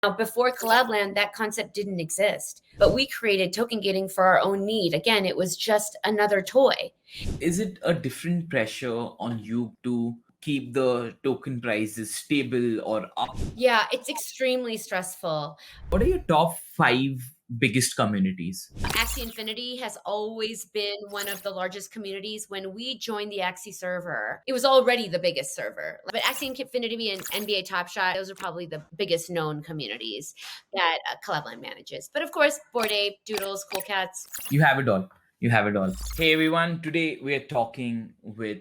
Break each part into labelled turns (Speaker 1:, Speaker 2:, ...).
Speaker 1: Now, before Collabland, that concept didn't exist, but we created token gating for our own need. Again, it was just another toy.
Speaker 2: Is it a different pressure on you to keep the token prices stable or up?
Speaker 1: Yeah, it's extremely stressful.
Speaker 2: What are your top 5 biggest communities?
Speaker 1: Axie Infinity has always been one of the largest communities. When we joined the Axie server, it was already the biggest server. But Axie Infinity and NBA Top Shot, those are probably the biggest known communities that Collabland manages. But of course, Bored Ape, Doodles, Cool Cats.
Speaker 2: You have it all. You have it all. Hey everyone, today we are talking with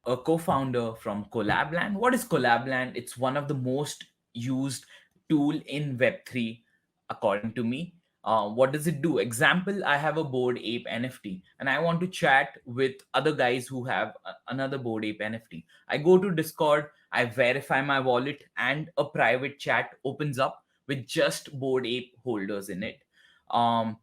Speaker 2: a co-founder from Collabland. What is Collabland? It's one of the most used tool in Web3, according to me. What does it do? Example, I have a Bored Ape NFT and I want to chat with other guys who have another Bored Ape NFT. I go to Discord, I verify my wallet, and a private chat opens up with just Bored Ape holders in it. Um,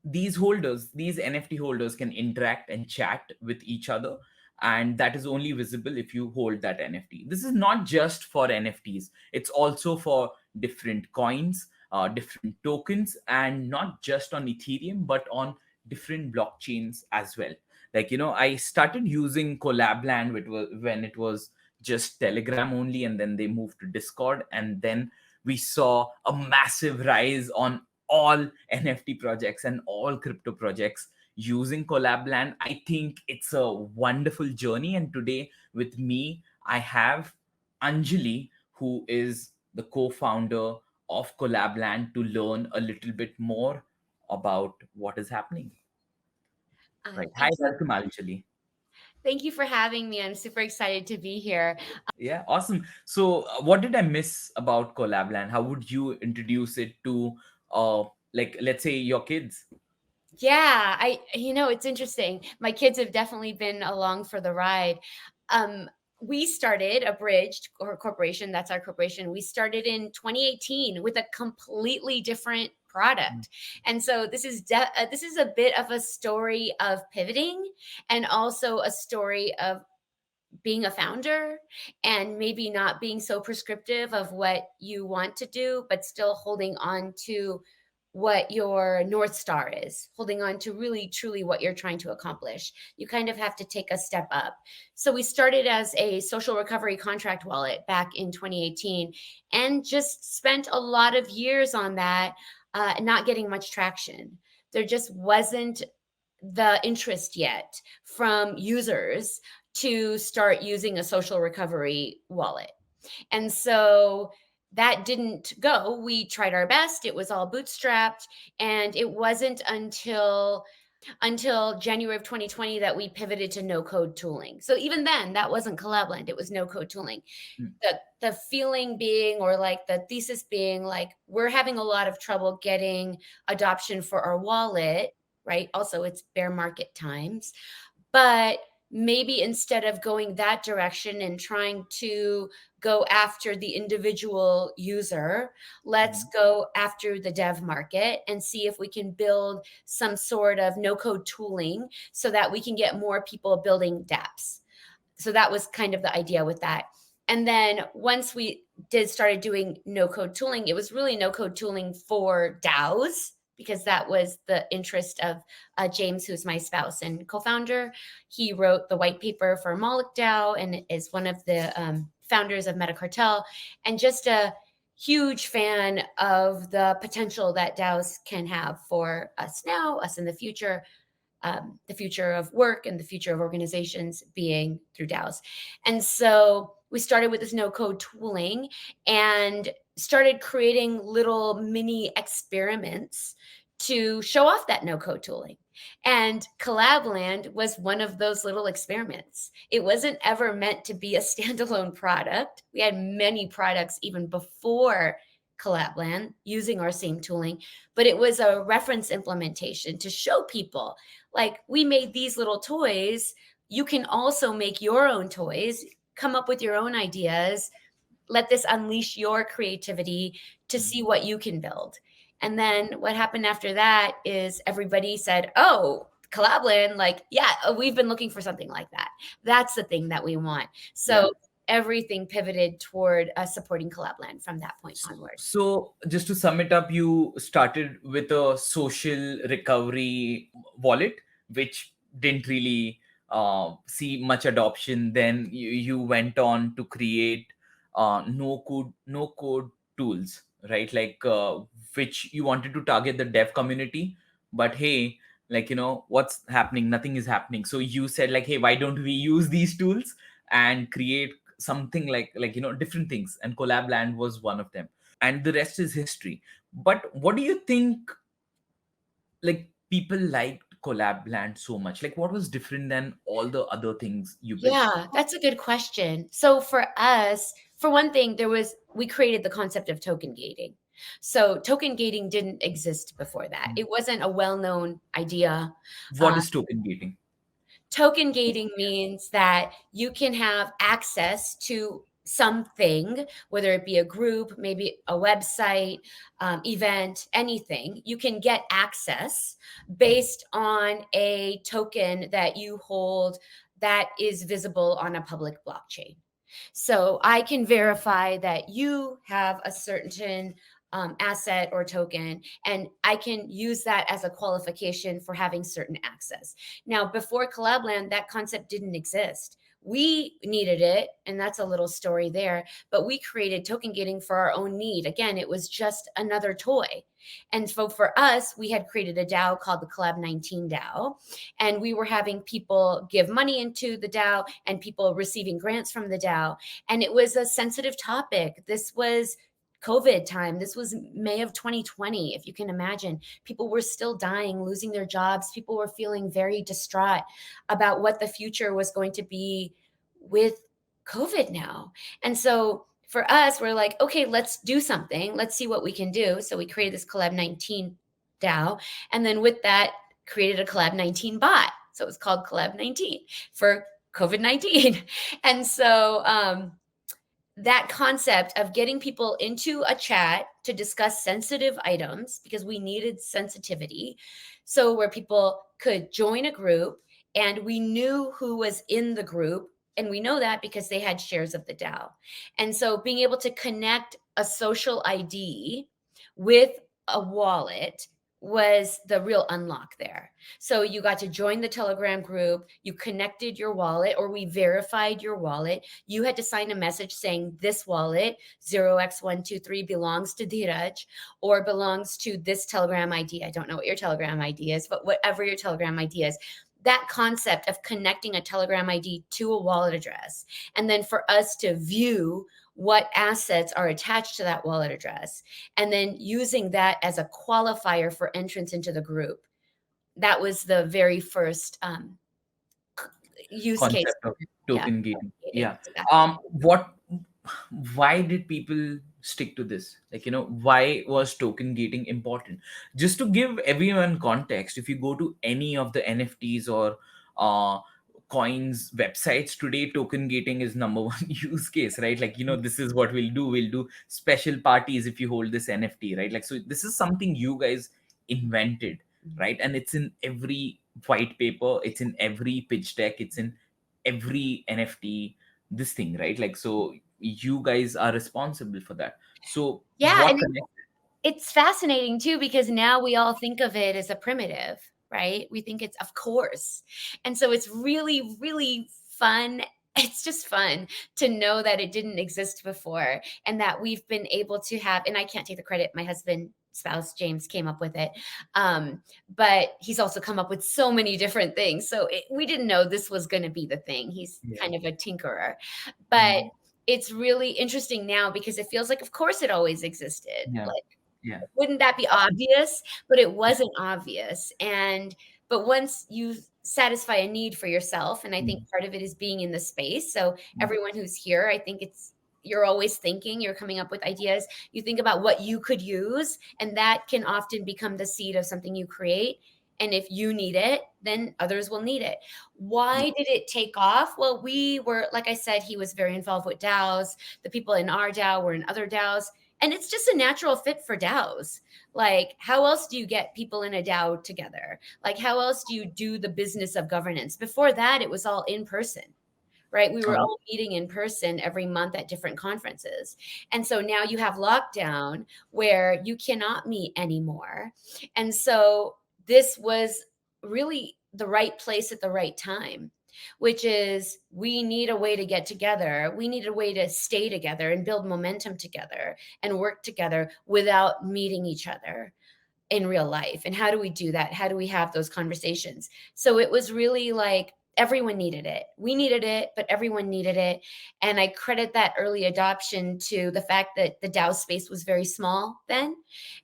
Speaker 2: these holders, these NFT holders, can interact and chat with each other, and that is only visible if you hold that NFT. This is not just for NFTs, it's also for different coins, different tokens, and not just on Ethereum but on different blockchains as well. Like, I started using Collabland when it was just Telegram only, and then they moved to Discord, and then we saw a massive rise on all NFT projects and all crypto projects using Collabland. I think it's a wonderful journey. And today with me, I have Anjali, who is the co-founder of Collabland, to learn a little bit more about what is happening. Right. Hi,
Speaker 1: Thank you.
Speaker 2: welcome, Anjali.
Speaker 1: Thank you for having me. I'm super excited to be here.
Speaker 2: Yeah, awesome. So, what did I miss about Collabland? How would you introduce it to, like, let's say your kids?
Speaker 1: Yeah, it's interesting. My kids have definitely been along for the ride. Um, we started Abridged or corporation, that's our corporation. We started in 2018 with a completely different product. And so this is a bit of a story of pivoting and also a story of being a founder and maybe not being so prescriptive of what you want to do, but still holding on to what your North Star is, holding on to really, truly what you're trying to accomplish. You kind of have to take a step up. So we started as a social recovery contract wallet back in 2018 and just spent a lot of years on that, not getting much traction. There just wasn't the interest yet from users to start using a social recovery wallet. And so that didn't go. We tried our best. It was all bootstrapped. And it wasn't until January of 2020 that we pivoted to no code tooling. So even then, that wasn't Collabland, it was no code tooling.
Speaker 2: Mm.
Speaker 1: The feeling being, or like the thesis being, like, we're having a lot of trouble getting adoption for our wallet, right? Also, it's bear market times. But maybe instead of going that direction and trying to go after the individual user, let's go after the dev market and see if we can build some sort of no code tooling so that we can get more people building dApps. So that was kind of the idea with that. And then once we started doing no code tooling, it was really no code tooling for DAOs, because that was the interest of James, who's my spouse and co-founder. He wrote the white paper for Moloch DAO and is one of the founders of Metacartel, and just a huge fan of the potential that DAOs can have for us now, us in the future of work and the future of organizations being through DAOs. And so we started with this no code tooling and started creating little mini experiments to show off that no code tooling. And Collabland was one of those little experiments. It wasn't ever meant to be a standalone product. We had many products even before Collabland using our same tooling, but it was a reference implementation to show people, like, we made these little toys. You can also make your own toys, come up with your own ideas, let this unleash your creativity to see what you can build. And then what happened after that is everybody said, oh, Collabland, like, yeah, we've been looking for something like that. That's the thing that we want. So everything pivoted toward supporting Collabland from that point onward.
Speaker 2: So, just to sum it up, you started with a social recovery wallet, which didn't really see much adoption. Then you went on to create no code tools, right? Like which you wanted to target the dev community, but hey, like what's happening? Nothing is happening. So you said like, hey, why don't we use these tools and create something like different things? And Collabland was one of them, and the rest is history. But what do you think, like, people liked Collabland so much? Like, what was different than all the other things you built?
Speaker 1: Yeah, that's a good question. So for us, for one thing, we created the concept of token gating. So token gating didn't exist before that. It wasn't a well-known idea.
Speaker 2: What is token gating?
Speaker 1: Token gating means that you can have access to something, whether it be a group, maybe a website, event, anything. You can get access based on a token that you hold that is visible on a public blockchain. So I can verify that you have a certain asset or token, and I can use that as a qualification for having certain access. Now, before Collabland, that concept didn't exist. We needed it, and that's a little story there, but we created token gating for our own need. Again, it was just another toy. And so for us, we had created a DAO called the Collab.19 DAO, and we were having people give money into the DAO and people receiving grants from the DAO. And it was a sensitive topic. This was COVID time. This was May of 2020. If you can imagine, people were still dying, losing their jobs. People were feeling very distraught about what the future was going to be with COVID now. And so for us, we're like, okay, let's do something. Let's see what we can do. So we created this Collab.19 DAO. And then with that, created a Collab.19 bot. So it was called Collab.19 for COVID-19. And so that concept of getting people into a chat to discuss sensitive items, because we needed sensitivity. So where people could join a group and we knew who was in the group. And we know that because they had shares of the DAO. And so being able to connect a social ID with a wallet was the real unlock there. So you got to join the Telegram group, you connected your wallet, or we verified your wallet. You had to sign a message saying this wallet 0x123 belongs to Dheeraj or belongs to this Telegram ID. I don't know what your Telegram ID is, but whatever your Telegram ID is, that concept of connecting a Telegram ID to a wallet address, and then for us to view what assets are attached to that wallet address, and then using that as a qualifier for entrance into the group. That was the very first use case.
Speaker 2: Concept of
Speaker 1: Yeah.
Speaker 2: token gating. Yeah.
Speaker 1: Exactly.
Speaker 2: What? Why did people stick to this? Like, why was token gating important? Just to give everyone context, if you go to any of the NFTs or coins websites today, token gating is number one use case, right? Like, this is what we'll do special parties if you hold this NFT, right? Like, so this is something you guys invented, right? And it's in every white paper, it's in every pitch deck, it's in every NFT, this thing, right? Like, so you guys are responsible for that. So
Speaker 1: Yeah,
Speaker 2: what
Speaker 1: and it's fascinating too, because now we all think of it as a primitive, right? We think it's of course. And so it's really, really fun. It's just fun to know that it didn't exist before and that we've been able to have, and I can't take the credit, my husband, spouse James came up with it. But he's also come up with so many different things. So we didn't know this was going to be the thing. He's kind of a tinkerer. But it's really interesting now because it feels like, of course, it always existed. Like, wouldn't that be obvious? But it wasn't obvious. But once you satisfy a need for yourself, and I think part of it is being in the space. So everyone who's here, I think you're always thinking, you're coming up with ideas. You think about what you could use, and that can often become the seed of something you create. And if you need it, then others will need it. Why did it take off? Well, we were, like I said, he was very involved with DAOs. The people in our DAO were in other DAOs. And it's just a natural fit for DAOs. Like, how else do you get people in a DAO together? Like, how else do you do the business of governance? Before that, it was all in person, right? We were
Speaker 2: Oh,
Speaker 1: all meeting in person every month at different conferences. And so now you have lockdown where you cannot meet anymore. And so this was really the right place at the right time, which is we need a way to get together. We need a way to stay together and build momentum together and work together without meeting each other in real life. And how do we do that? How do we have those conversations? So it was really like everyone needed it. We needed it, but everyone needed it. And I credit that early adoption to the fact that the DAO space was very small then.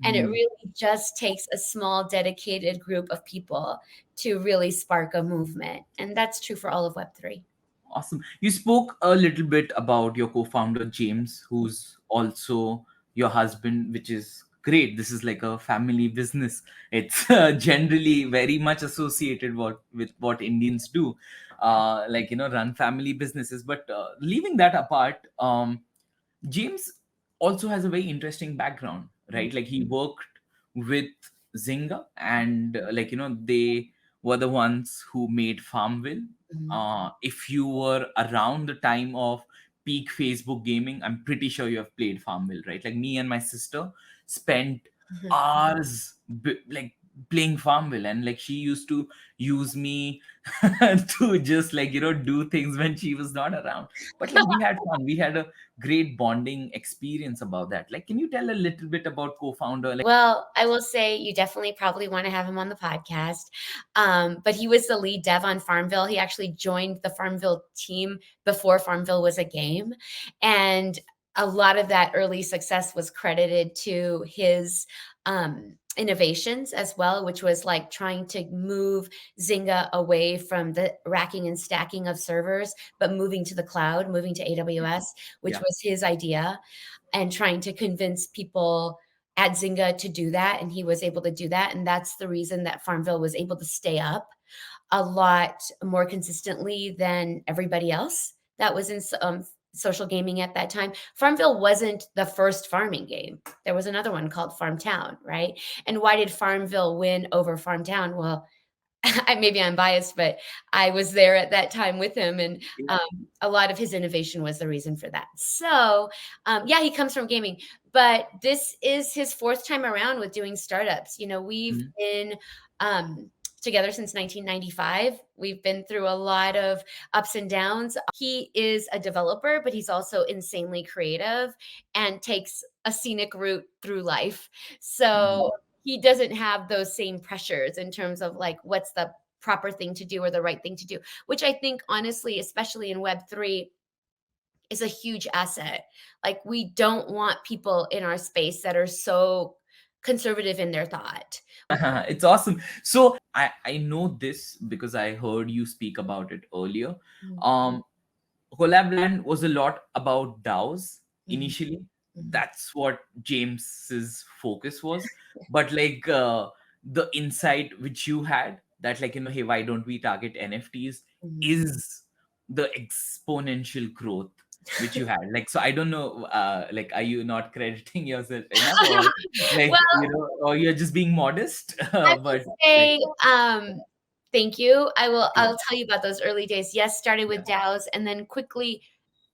Speaker 1: And it
Speaker 2: mm.
Speaker 1: really just takes a small, dedicated group of people to really spark a movement. And that's true for all of Web3.
Speaker 2: Awesome. You spoke a little bit about your co-founder James, who's also your husband, which is great. This is like a family business. It's generally very much associated with what Indians do, like run family businesses. But leaving that apart, James also has a very interesting background, right? Like he worked with Zynga, and they were the ones who made Farmville.
Speaker 1: Mhm.
Speaker 2: If you were around the time of peak Facebook gaming, I'm pretty sure you have played Farmville, right? Like me and my sister spent hours like playing Farmville, and like she used to use me to just do things when she was not around. But like we had fun. We had a great bonding experience about that. Like, can you tell a little bit about co-founder? Like,
Speaker 1: Well, I will say you definitely probably want to have him on the podcast. But he was the lead dev on Farmville. He actually joined the Farmville team before Farmville was a game. And a lot of that early success was credited to his innovations as well, which was like trying to move Zynga away from the racking and stacking of servers, but moving to the cloud, moving to AWS, which
Speaker 2: yeah.
Speaker 1: was his idea, and trying to convince people at Zynga to do that, and he was able to do that, and that's the reason that Farmville was able to stay up a lot more consistently than everybody else that was in social gaming at that time. Farmville wasn't the first farming game. There was another one called Farmtown, right? And why did Farmville win over Farmtown? Well, maybe I'm biased, but I was there at that time with him, and
Speaker 2: Yeah.
Speaker 1: a lot of his innovation was the reason for that. So, yeah, he comes from gaming, but this is his fourth time around with doing startups. You know, we've
Speaker 2: Mhm.
Speaker 1: been together since 1995. We've been through a lot of ups and downs. He is a developer, but he's also insanely creative and takes a scenic route through life.
Speaker 2: Mhm.
Speaker 1: So he doesn't have those same pressures in terms of like what's the proper thing to do or the right thing to do, which I think honestly, especially in Web3, is a huge asset. Like we don't want people in our space that are so conservative in their thought.
Speaker 2: It's awesome. So I know this because I heard you speak about it earlier.
Speaker 1: Mhm,
Speaker 2: Um, Collabland was a lot about DAOs
Speaker 1: mhm,
Speaker 2: initially.
Speaker 1: mhm,
Speaker 2: That's what James's focus was. But like the insight which you had that hey, why don't we target NFTs
Speaker 1: mhm.
Speaker 2: is the exponential growth which you had. Like, so I don't know, like, are you not crediting yourself enough, or like,
Speaker 1: Well,
Speaker 2: or you're just being modest?
Speaker 1: I
Speaker 2: But
Speaker 1: will
Speaker 2: like,
Speaker 1: say, thank you.
Speaker 2: yeah,
Speaker 1: I'll tell you about those early days. Yes, started
Speaker 2: yeah.
Speaker 1: with DAOs, and then quickly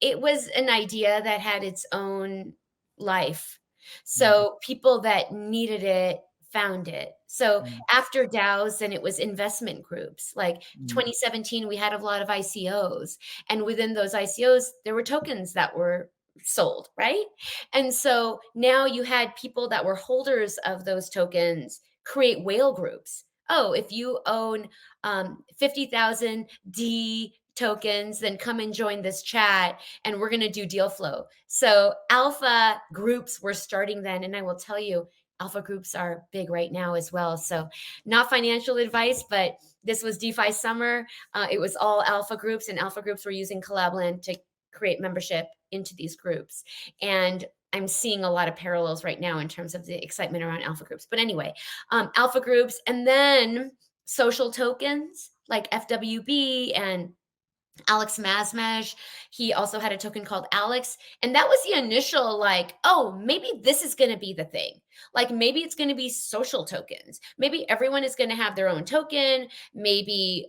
Speaker 1: it was an idea that had its own life.
Speaker 2: Mm,
Speaker 1: So people that needed it found it. So
Speaker 2: mm,
Speaker 1: after DAOs, then it was investment groups. Like
Speaker 2: mm,
Speaker 1: 2017, we had a lot of ICOs, and within those ICOs, there were tokens that were sold, right? And so now you had people that were holders of those tokens create whale groups. Oh, if you own 50,000 D tokens, then come and join this chat and we're going to do deal flow. So alpha groups were starting then. And I will tell you, alpha groups are big right now as well. So not financial advice, but this was DeFi summer. It was all alpha groups, and alpha groups were using Collabland to create membership into these groups. And I'm seeing a lot of parallels right now in terms of the excitement around alpha groups. But anyway, alpha groups, and then social tokens like FWB and Alex Mazmaj. He also had a token called Alex. And that was the initial, like, oh, maybe this is going to be the thing. Like, maybe it's going to be social tokens. Maybe everyone is going to have their own token. Maybe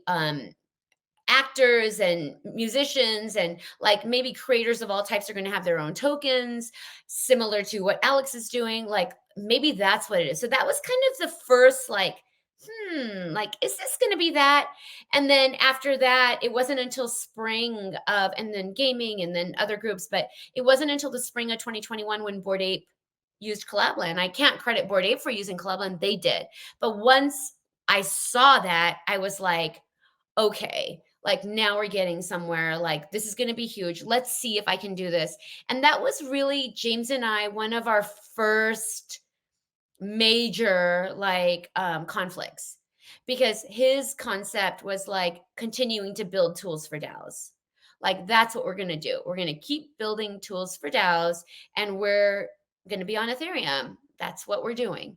Speaker 1: actors and musicians and like maybe creators of all types are going to have their own tokens, similar to what Alex is doing. Like maybe that's what it is. So that was kind of the first like, like, is this going to be that? And then after that, it wasn't until spring of, and then gaming and then other groups, but it wasn't until the spring of 2021 when Bored Ape used Collabland. I can't credit Bored Ape for using Collabland. They did. But once I saw that, I was like, okay, like now we're getting somewhere. Like this is going to be huge. Let's see if I can do this. And that was really James and I, one of our first major like conflicts, because his concept was like continuing to build tools for DAOs. Like that's what we're going to do. We're going to keep building tools for DAOs and we're going to be on Ethereum. That's what we're doing.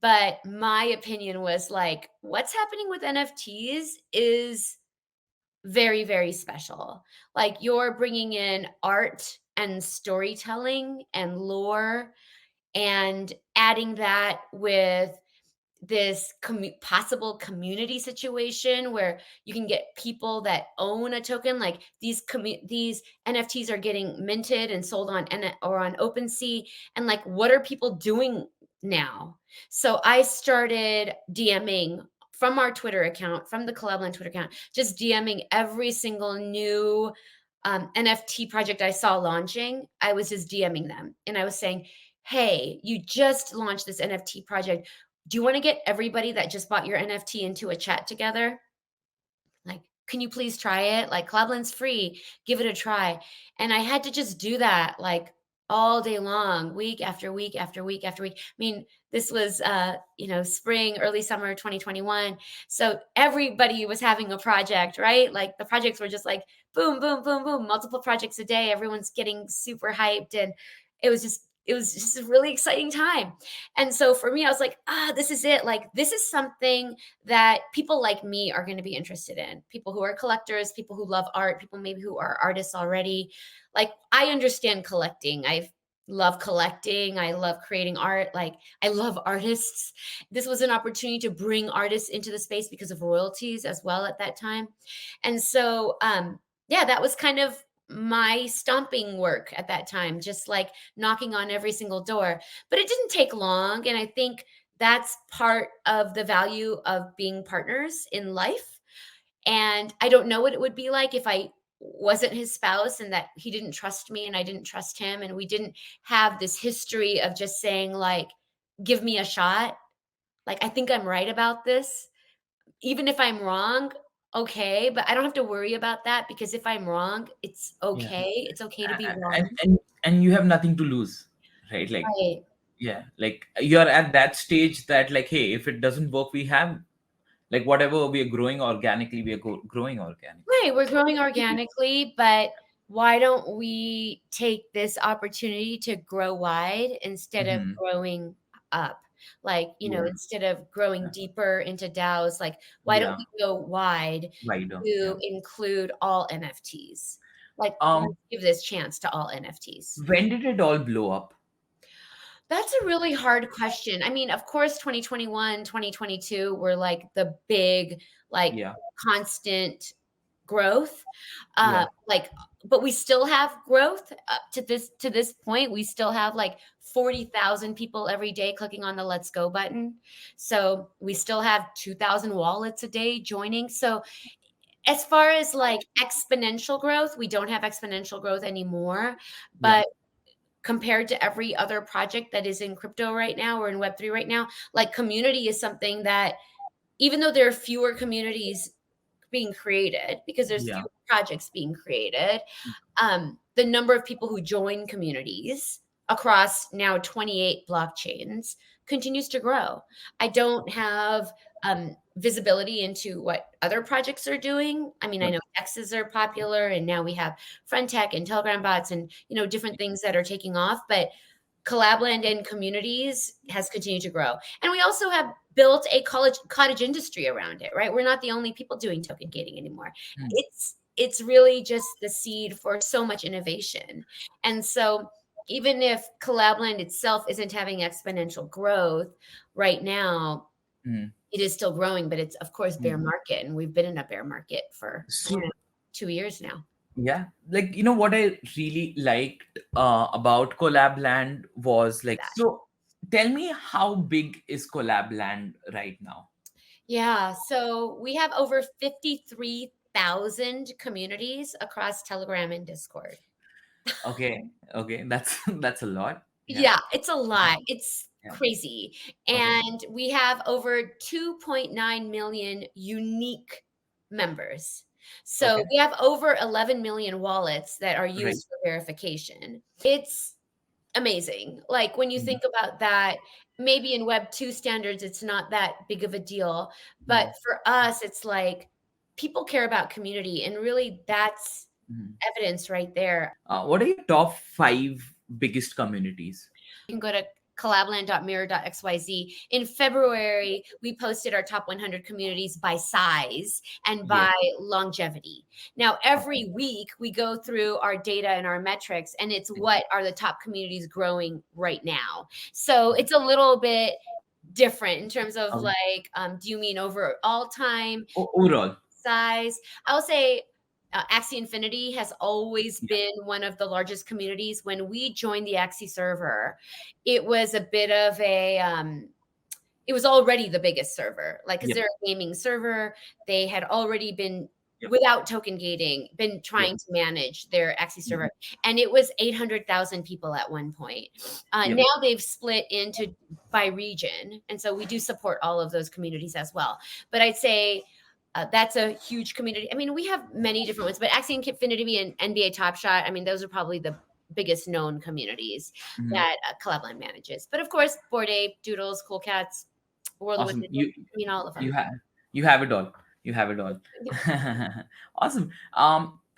Speaker 1: But my opinion was like, what's happening with NFTs is very, very special. Like you're bringing in art and storytelling and lore and adding that with this possible community situation where you can get people that own a token. Like these NFTs are getting minted and sold on or on OpenSea, and like what are people doing now? So I started DMing from our Twitter account, from the Collabland Twitter account, just DMing every single new NFT project I saw launching. I was just DMing them and I was saying, hey, you just launched this NFT project. Do you want to get everybody that just bought your NFT into a chat together? Like, can you please try it? Like, Collabland's free. Give it a try. And I had to just do that like all day long, week after week after week after week. I mean, this was spring, early summer 2021. So everybody was having a project, right? Like the projects were just like boom, boom, boom, boom, multiple projects a day. Everyone's getting super hyped. And it was just a really exciting time. And so for me, I was like, this is it. Like, this is something that people like me are going to be interested in. People who are collectors, people who love art, people maybe who are artists already. Like, I understand collecting. I love collecting. I love creating art. Like, I love artists. This was an opportunity to bring artists into the space because of royalties as well at that time. And so, yeah, that was kind of my stomping work at that time, just like knocking on every single door. But it didn't take long. And I think that's part of the value of being partners in life. And I don't know what it would be like if I wasn't his spouse and that he didn't trust me and I didn't trust him. And we didn't have this history of just saying, like, give me a shot. Like, I think I'm right about this. Even if I'm wrong, okay, but I don't have to worry about that because if I'm wrong, it's
Speaker 2: Yeah.
Speaker 1: okay. It's okay to be
Speaker 2: and
Speaker 1: wrong.
Speaker 2: and and you have nothing to lose, right? Like,
Speaker 1: Right.
Speaker 2: yeah, like you're at that stage that like, hey, if it doesn't work, we have like whatever we are growing organically, we are growing organically.
Speaker 1: Right, we're growing organically, but why don't we take this opportunity to grow wide instead of
Speaker 2: Hmm.
Speaker 1: growing up? Like,
Speaker 2: Yeah,
Speaker 1: instead of growing deeper into DAOs, like, why don't
Speaker 2: yeah,
Speaker 1: we go wide
Speaker 2: wider.
Speaker 1: to
Speaker 2: Yeah.
Speaker 1: include all NFTs? Like, let's
Speaker 2: Um,
Speaker 1: give this chance to all NFTs.
Speaker 2: when did it all blow up?
Speaker 1: That's a really hard question. I mean, of course, 2021, 2022 were like the big, like
Speaker 2: Yeah,
Speaker 1: constant growth.
Speaker 2: yeah,
Speaker 1: Like, but we still have growth up to this point. We still have like 40,000 people every day clicking on the let's go button. So we still have 2,000 wallets a day joining. So as far as like exponential growth, we don't have exponential growth anymore.
Speaker 2: yeah,
Speaker 1: But compared to every other project that is in crypto right now or in Web3 right now, like community is something that, even though there are fewer communities being created because there's
Speaker 2: yeah,
Speaker 1: fewer projects being created, the number of people who join communities across now 28 blockchains continues to grow. I don't have visibility into what other projects are doing. I mean, I
Speaker 2: yeah,
Speaker 1: know X's are popular, and now we have Friend Tech and Telegram bots and different things that are taking off. But Collabland and communities has continued to grow. And we also have built a cottage industry around it, right? We're not the only people doing token gating anymore.
Speaker 2: mm,
Speaker 1: It's really just the seed for so much innovation. And so even if Collabland itself isn't having exponential growth right now,
Speaker 2: Mhm.
Speaker 1: It is still growing, but it's of course bear
Speaker 2: Mhm.
Speaker 1: market, and we've been in a bear market for
Speaker 2: So
Speaker 1: 2 years now.
Speaker 2: yeah, like what I really liked about Collabland was like,
Speaker 1: That.
Speaker 2: so tell me, how big is Collabland right now?
Speaker 1: Yeah, so we have over 53,000 communities across Telegram and Discord.
Speaker 2: Okay, okay, that's that's a lot. Yeah,
Speaker 1: Yeah, it's a lot. It's
Speaker 2: yeah.
Speaker 1: crazy.
Speaker 2: Okay,
Speaker 1: And we have over 2.9 million unique members. So
Speaker 2: okay,
Speaker 1: we have over 11 million wallets that are
Speaker 2: right.
Speaker 1: used for verification. It's amazing. Like when you
Speaker 2: Mhm,
Speaker 1: think about that, maybe in Web 2 standards, it's not that big of a deal. But
Speaker 2: mhm,
Speaker 1: for us, it's like people care about community. And really, that's
Speaker 2: mhm.
Speaker 1: evidence right there.
Speaker 2: What are your top five biggest communities?
Speaker 1: You can go to collabland.mirror.xyz. In February, we posted our top 100 communities by size and
Speaker 2: Yes.
Speaker 1: by longevity. Now, every week we go through our data and our metrics, and it's what are the top communities growing right now. So it's a little bit different in terms of
Speaker 2: Okay.
Speaker 1: like, do you mean over all time?
Speaker 2: Overall.
Speaker 1: Size. I'll say Axie Infinity has always
Speaker 2: Yeah.
Speaker 1: been one of the largest communities. When we joined the Axie server, it was a bit of a it was already the biggest server, like because
Speaker 2: Yep.
Speaker 1: they're a gaming server. They had already been
Speaker 2: Yep.
Speaker 1: without token gating, been
Speaker 2: Yep.
Speaker 1: trying to manage their Axie
Speaker 2: Yep.
Speaker 1: server, and it was 800,000 people at one point.
Speaker 2: Yep.
Speaker 1: Now they've split into by region, and so we do support all of those communities as well. But I'd say that's a huge community. I mean, we have many different ones, but Axie Infinity and NBA Top Shot, I mean, those are probably the biggest known communities
Speaker 2: Mhm.
Speaker 1: that Collabland manages. But of course, Bored Ape, Doodles, Cool Cats, World of
Speaker 2: Awesome.
Speaker 1: Wizards, I mean, all of
Speaker 2: You
Speaker 1: them.
Speaker 2: have you have it all. You have it all. Awesome.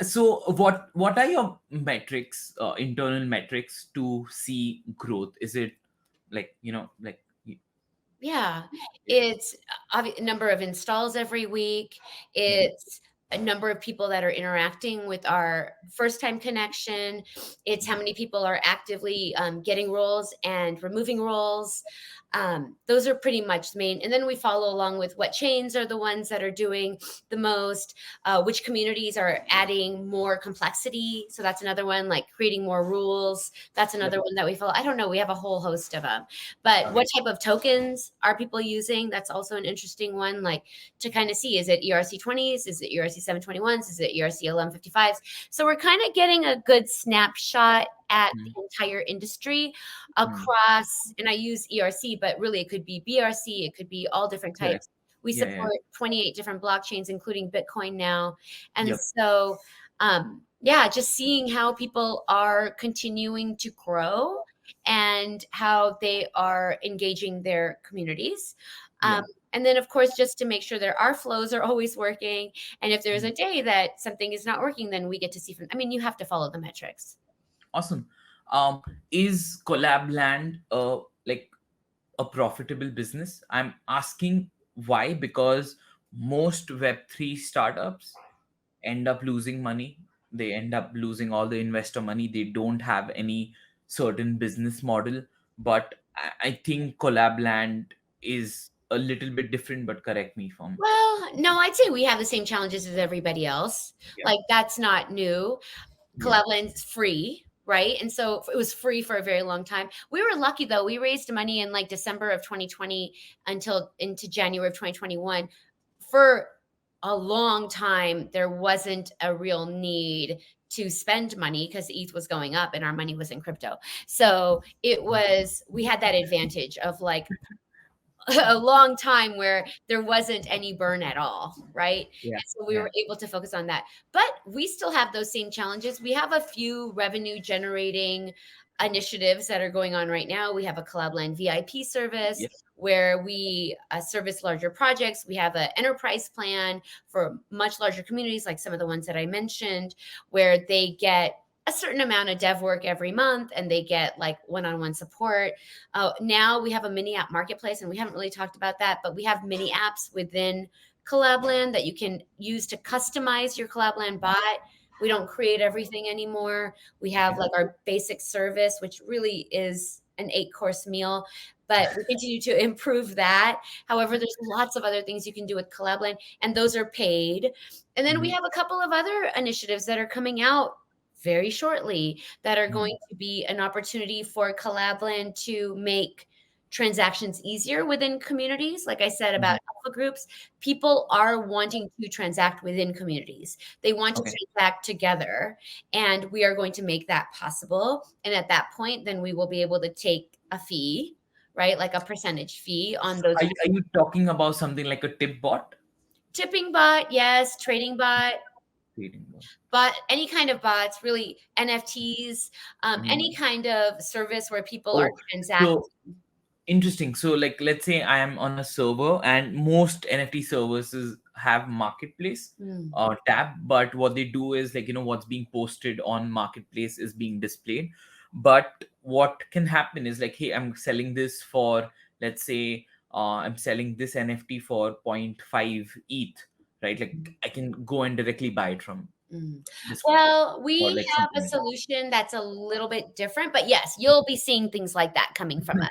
Speaker 2: So what are your metrics, internal metrics to see growth? Is it like, like
Speaker 1: Yeah, it's number of installs every week.
Speaker 2: Mhm.
Speaker 1: It's a number of people that are interacting with our first time connection. It's how many people are actively getting roles and removing roles. Those are pretty much the main. And then we follow along with what chains are the ones that are doing the most, which communities are adding more complexity. So that's another one, like creating more rules. That's
Speaker 2: Yep.
Speaker 1: another one that we follow. I don't know. We have a whole host of them. But
Speaker 2: Okay.
Speaker 1: what type of tokens are people using? That's also an interesting one, like to kind of see, is it ERC20s? Is it ERC 721s? Is it ERC 1155s? So we're kind of getting a good snapshot at
Speaker 2: Mhm.
Speaker 1: the entire industry
Speaker 2: Mhm.
Speaker 1: across, and I use ERC, but really it could be BRC, it could be all different
Speaker 2: Correct.
Speaker 1: types. We
Speaker 2: Yeah, yeah.
Speaker 1: support 28 different blockchains, including Bitcoin now. And
Speaker 2: Yep.
Speaker 1: so, yeah, just seeing how people are continuing to grow and how they are engaging their communities. Um,
Speaker 2: Yeah.
Speaker 1: and then, of course, just to make sure that our flows are always working. And if there's
Speaker 2: Mhm.
Speaker 1: a day that something is not working, then we get to see from, I mean, you have to follow the metrics.
Speaker 2: Awesome. Is Collabland like a profitable business? I'm asking why, because most Web3 startups end up losing money. They end up losing all the investor money. They don't have any certain business model. But I think Collabland is a little bit different, but correct me if I'm.
Speaker 1: Well, no, I'd say we have the same challenges as everybody else.
Speaker 2: Yeah.
Speaker 1: Like, that's not new.
Speaker 2: Yeah.
Speaker 1: Collabland's free, right? And so it was free for a very long time. We were lucky though. We raised money in like December of 2020 until into January of 2021. For a long time, there wasn't a real need to spend money because ETH was going up and our money was in crypto. So it was, we had that advantage of like a long time where there wasn't any burn at all, right?
Speaker 2: Yeah.
Speaker 1: And so we
Speaker 2: Yeah.
Speaker 1: were able to focus on that. But we still have those same challenges. We have a few revenue generating initiatives that are going on right now. We have a Collabland VIP service
Speaker 2: Yeah.
Speaker 1: where we service larger projects. We have an enterprise plan for much larger communities, like some of the ones that I mentioned, where they get a certain amount of dev work every month and they get like one-on-one support. Now we have a mini app marketplace, and we haven't really talked about that, but we have mini apps within Collabland that you can use to customize your Collabland bot. We don't create everything anymore. We have
Speaker 2: Okay.
Speaker 1: like our basic service, which really is an 8-course meal. but we continue to improve that. However, there's lots of other things you can do with Collabland, and those are paid. And then we
Speaker 2: Mhm.
Speaker 1: have a couple of other initiatives that are coming out very shortly that are
Speaker 2: Mhm.
Speaker 1: going to be an opportunity for Collabland to make transactions easier within communities. Like I said about
Speaker 2: Mhm.
Speaker 1: alpha groups, people are wanting to transact within communities. They want to
Speaker 2: Okay.
Speaker 1: transact together, and we are going to make that possible. And at that point, then we will be able to take a fee, right? Like a percentage fee on those.
Speaker 2: Are you talking about something like a tip bot?
Speaker 1: Tipping bot, yes, trading bot,
Speaker 2: Trading bot.
Speaker 1: but any kind of bots, really NFTs, any
Speaker 2: Mhm.
Speaker 1: kind of service where people are
Speaker 2: Oh,
Speaker 1: transacting.
Speaker 2: so interesting. So, like, let's say I am on a server, and most NFT services have marketplace
Speaker 1: Mm,
Speaker 2: tab, but what they do is, like, what's being posted on marketplace is being displayed. But what can happen is, like, hey, I'm selling this for, let's say, I'm selling this NFT for point 0.5 ETH, right? Like, I can go and directly buy it from
Speaker 1: mm.
Speaker 2: this
Speaker 1: Well,
Speaker 2: or
Speaker 1: we
Speaker 2: like
Speaker 1: have
Speaker 2: something
Speaker 1: a
Speaker 2: like that.
Speaker 1: solution that's a little bit different, but yes, you'll be seeing things like that coming from us.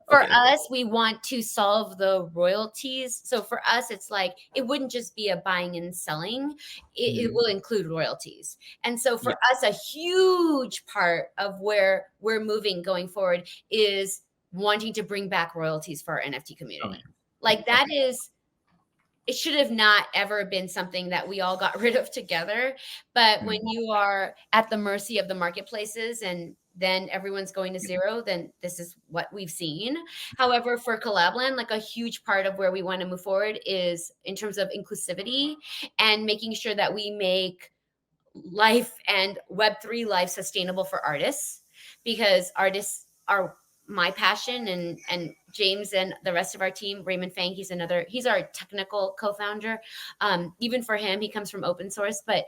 Speaker 1: For
Speaker 2: Okay, okay.
Speaker 1: us, we want to solve the royalties. So for us, it's like it wouldn't just be a buying and selling, it
Speaker 2: Mhm.
Speaker 1: will include royalties. And so for
Speaker 2: Yeah.
Speaker 1: us, a huge part of where we're moving going forward is wanting to bring back royalties for our NFT
Speaker 2: Okay.
Speaker 1: community. Like that
Speaker 2: Okay.
Speaker 1: is it should have not ever been something that we all got rid of together. But when
Speaker 2: Mm.
Speaker 1: you are at the mercy of the marketplaces and then everyone's going to
Speaker 2: Yep.
Speaker 1: zero, then this is what we've seen. However, for Collabland, like a huge part of where we want to move forward is in terms of inclusivity and making sure that we make life and Web3 life sustainable for artists because artists are my passion and James and the rest of our team. Raymond Fang, he's our technical co-founder. Even for him, he comes from open source, but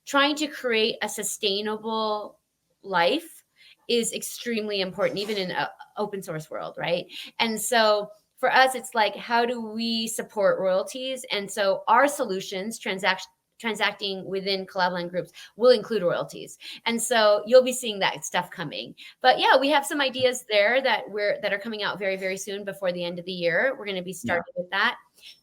Speaker 1: trying to create a sustainable life is extremely important, even in an open source world, right? And so for us, it's like, how do we support royalties? And so our solutions, transacting within Collabland groups will include royalties. And so you'll be seeing that stuff coming. But yeah, we have some ideas there that are coming out very, very soon before the end of the year. We're going to be
Speaker 2: Yeah.
Speaker 1: starting with that,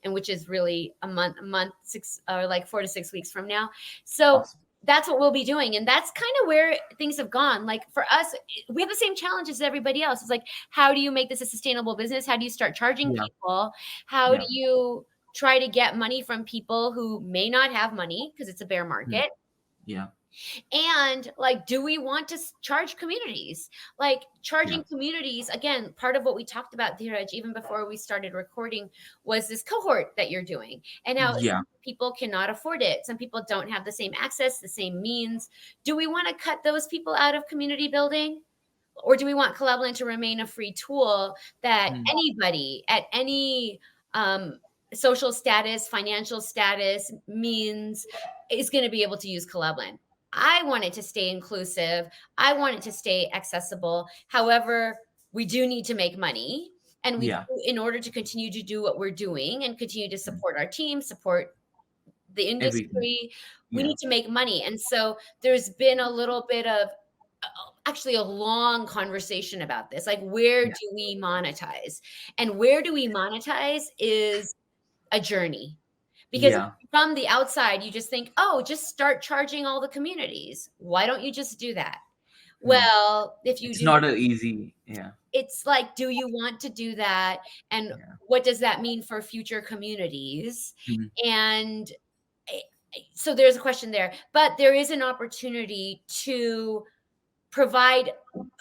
Speaker 1: and which is really a month, six or like 4 to 6 weeks from now. So
Speaker 2: Awesome.
Speaker 1: that's what we'll be doing. And that's kind of where things have gone. Like for us, we have the same challenges as everybody else. It's like, how do you make this a sustainable business? How do you start charging
Speaker 2: Yeah.
Speaker 1: people? How do
Speaker 2: Yeah.
Speaker 1: you try to get money from people who may not have money because it's a bear
Speaker 2: Mm.
Speaker 1: market?
Speaker 2: Yeah.
Speaker 1: And like, do we want to charge communities? Like
Speaker 2: Yeah.
Speaker 1: charging communities, again, part of what we talked about, Dheeraj, even before we started recording, was this cohort that you're doing. And now
Speaker 2: Yeah.
Speaker 1: some people cannot afford it. Some people don't have the same access, the same means. Do we want to cut those people out of community building? Or do we want Collabland to remain a free tool that
Speaker 2: Mm.
Speaker 1: anybody at any um, social status, financial status, means is going to be able to use Collabland? I want it to stay inclusive. I want it to stay accessible. However, we do need to make money. And we,
Speaker 2: Yeah.
Speaker 1: in order to continue to do what we're doing and continue to
Speaker 2: Mm.
Speaker 1: support our team, support the
Speaker 2: Everything.
Speaker 1: industry, we
Speaker 2: Yeah.
Speaker 1: need to make money. And so there's been a little bit of actually a long conversation about this. Like, where
Speaker 2: Yeah.
Speaker 1: do we monetize? And where do we monetize is a journey. Because
Speaker 2: Yeah.
Speaker 1: from the outside, you just think, oh, just start charging all the communities. Why don't you just do that?
Speaker 2: Mm.
Speaker 1: Well, if you
Speaker 2: It's
Speaker 1: do,
Speaker 2: not a easy. Yeah.
Speaker 1: it's like, do you want to do that? And
Speaker 2: Yeah.
Speaker 1: what does that mean for future communities?
Speaker 2: Mm.
Speaker 1: And eh, so there's a question there, but there is an opportunity to provide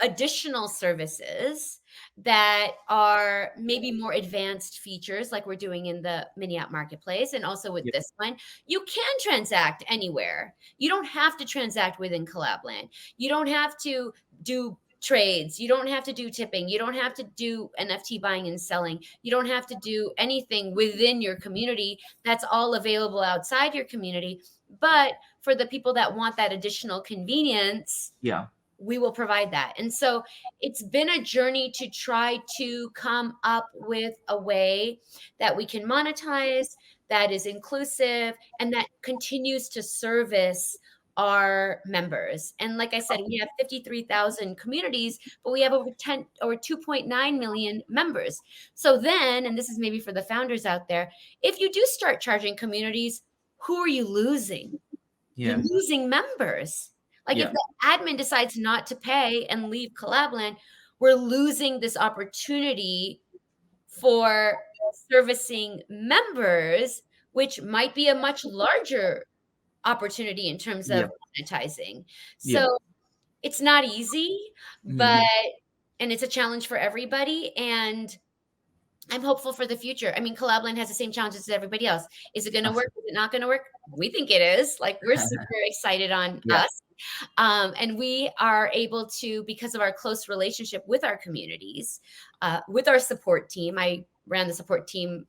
Speaker 1: additional services that are maybe more advanced features like we're doing in the mini app marketplace and also with
Speaker 2: Yep.
Speaker 1: this one. You can transact anywhere. You don't have to transact within Collabland. You don't have to do trades. You don't have to do tipping. You don't have to do NFT buying and selling. You don't have to do anything within your community. That's all available outside your community. But for the people that want that additional convenience,
Speaker 2: Yeah.
Speaker 1: we will provide that. And so it's been a journey to try to come up with a way that we can monetize, that is inclusive, and that continues to service our members. And like I said, we have 53,000 communities, but we have over 2.9 million members. So then, and this is maybe for the founders out there, if you do start charging communities, who are you losing? You're
Speaker 2: Yeah.
Speaker 1: losing members. Like if
Speaker 2: Yeah.
Speaker 1: the admin decides not to pay and leave Collabland, we're losing this opportunity for servicing members, which might be a much larger opportunity in terms of
Speaker 2: Yep.
Speaker 1: monetizing.
Speaker 2: Yep.
Speaker 1: So it's not easy, but
Speaker 2: Mhm.
Speaker 1: and it's a challenge for everybody. And I'm hopeful for the future. I mean, Collabland has the same challenges as everybody else. Is it going to work? Is it not going to work? We think it is. Like we're super excited on
Speaker 2: Yeah.
Speaker 1: us. And we are able to, because of our close relationship with our communities, with our support team. I ran the support team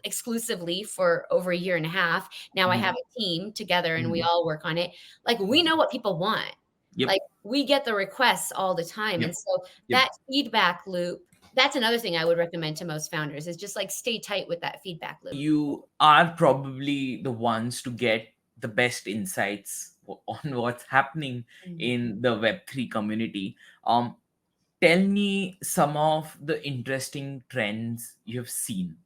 Speaker 1: exclusively for over a year and a half. Now I
Speaker 2: Mhm.
Speaker 1: have a team together and we
Speaker 2: Mhm.
Speaker 1: all work on it. Like we know what people want.
Speaker 2: Yep.
Speaker 1: Like we get the requests all the time.
Speaker 2: Yep.
Speaker 1: And so
Speaker 2: Yep.
Speaker 1: that feedback loop, that's another thing I would recommend to most founders is just like stay tight with that feedback loop.
Speaker 2: You are probably the ones to get the best insights on what's happening
Speaker 1: Mm.
Speaker 2: in the Web3 community. Tell me some of the interesting trends you've seen.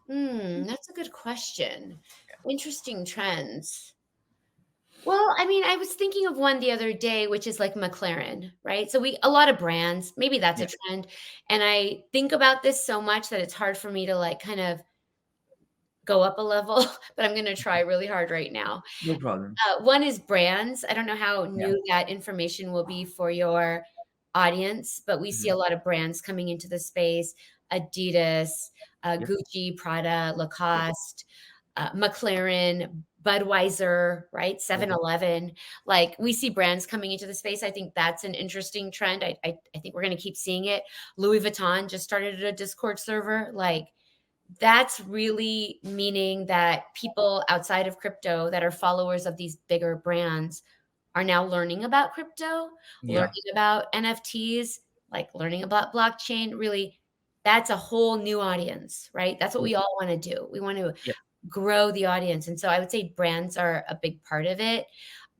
Speaker 1: That's a good question. Interesting trends. Well, I mean, I was thinking of one the other day, which is like McLaren, right? So a lot of brands, maybe that's a
Speaker 2: Yeah.
Speaker 1: trend. And I think about this so much that it's hard for me to like kind of go up a level, but I'm going to try really hard right now.
Speaker 2: No problem.
Speaker 1: One is brands. I don't know how
Speaker 2: Yeah.
Speaker 1: new that information will be for your audience, but we see a
Speaker 2: Mhm.
Speaker 1: lot of brands coming into the space. Adidas,
Speaker 2: Yep.
Speaker 1: Gucci, Prada,
Speaker 2: Yep.
Speaker 1: Lacoste, McLaren, Budweiser, right?
Speaker 2: Yep.
Speaker 1: 7-Eleven. Like we see brands coming into the space. I think that's an interesting trend. I think we're going to keep seeing it. Louis Vuitton just started a Discord server. Like that's really meaning that people outside of crypto that are followers of these bigger brands are now learning about crypto, learning
Speaker 2: Yeah.
Speaker 1: about NFTs, like learning about blockchain. Really, that's a whole new audience, right? That's what
Speaker 2: Yep.
Speaker 1: we all want to do. We want to
Speaker 2: Yep.
Speaker 1: grow the audience. And so I would say brands are a big part of it.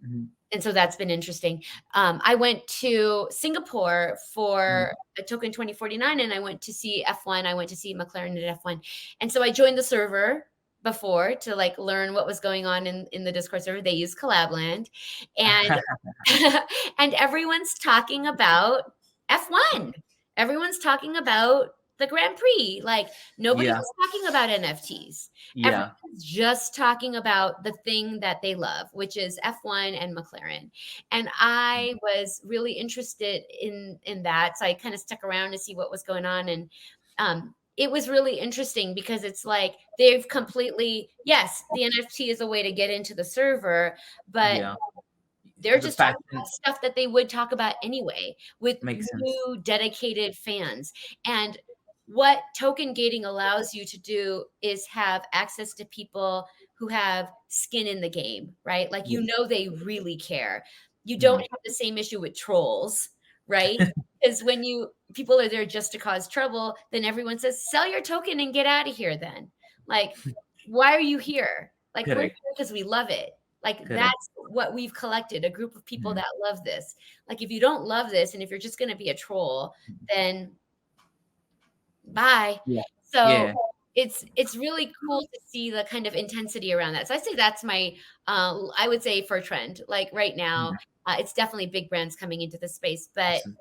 Speaker 2: Mhm.
Speaker 1: And so that's been interesting. I went to Singapore
Speaker 2: Mhm.
Speaker 1: for a Token 2049 and I went to see F1. I went to see McLaren at F1. And so I joined the server before to like learn what was going on in the Discord server. They use Collabland and and everyone's talking about F1. Everyone's talking about the Grand Prix. Like nobody
Speaker 2: Yeah.
Speaker 1: was talking about NFTs.
Speaker 2: Yeah.
Speaker 1: Everyone's just talking about the thing that they love, which is F1 and McLaren. And I was really interested in that. So I kind of stuck around to see what was going on. And it was really interesting because it's like they've completely, yes, the NFT is a way to get into the server, but
Speaker 2: Yeah.
Speaker 1: they're
Speaker 2: The
Speaker 1: just talking about
Speaker 2: passion
Speaker 1: stuff that they would talk about anyway with
Speaker 2: makes sense.
Speaker 1: new dedicated fans. And what token gating allows you to do is have access to people who have skin in the game, right? Like,
Speaker 2: Yep.
Speaker 1: they really care. You don't
Speaker 2: Mhm.
Speaker 1: have the same issue with trolls, right? Because when people are there just to cause trouble, then everyone says, sell your token and get out of here then. Like, why are you here? Like, we're here
Speaker 2: Correct.
Speaker 1: because we love it. Like
Speaker 2: Correct.
Speaker 1: that's what we've collected, a group of people
Speaker 2: Mhm.
Speaker 1: that love this. Like if you don't love this and if you're just going to be a troll, then bye.
Speaker 2: Yeah.
Speaker 1: So
Speaker 2: Yeah.
Speaker 1: it's really cool to see the kind of intensity around that. So I say that's my I would say for trend. Like right now,
Speaker 2: Yeah.
Speaker 1: it's definitely big brands coming into the space, but
Speaker 2: Awesome.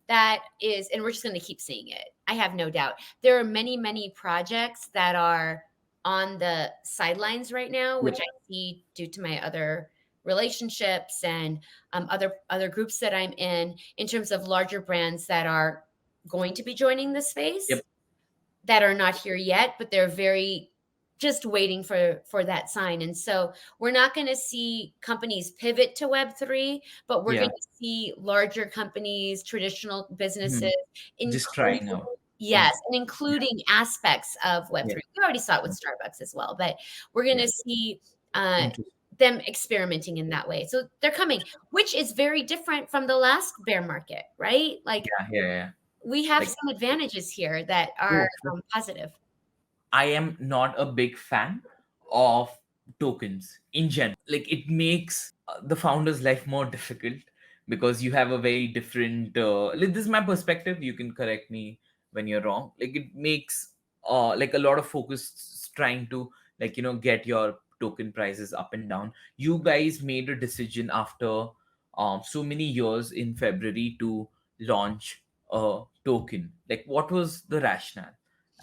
Speaker 1: that is, and we're just going to keep seeing it. I have no doubt. There are many, many projects that are on the sidelines right now, which
Speaker 2: Yep.
Speaker 1: I see due to my other relationships and other groups that I'm in terms of larger brands that are going to be joining the space
Speaker 2: Yep.
Speaker 1: that are not here yet, but they're very just waiting for that sign. And so we're not going to see companies pivot to Web3, but we're going
Speaker 2: Yeah.
Speaker 1: to see larger companies, traditional businesses,
Speaker 2: Mhm. Just
Speaker 1: including,
Speaker 2: trying out.
Speaker 1: yes,
Speaker 2: Mhm.
Speaker 1: and
Speaker 2: Yeah.
Speaker 1: including aspects of
Speaker 2: Yeah.
Speaker 1: Web3. We already saw it with
Speaker 2: Yeah.
Speaker 1: Starbucks as well, but we're going
Speaker 2: Yeah.
Speaker 1: to see uh,
Speaker 2: Interesting.
Speaker 1: them experimenting in that way. So they're coming, which is very different from the last bear market, right? Like
Speaker 2: Yeah. Yeah. Yeah.
Speaker 1: we have
Speaker 2: Like,
Speaker 1: some advantages here that are
Speaker 2: oh,
Speaker 1: positive.
Speaker 2: I am not a big fan of tokens in general. Like it makes the founder's life more difficult because you have a very different. Like, this is my perspective. You can correct me when you're wrong. Like it makes like a lot of focus trying to, like, get your token prices up and down. You guys made a decision after so many years in February to launch a token. Like, what was the rationale?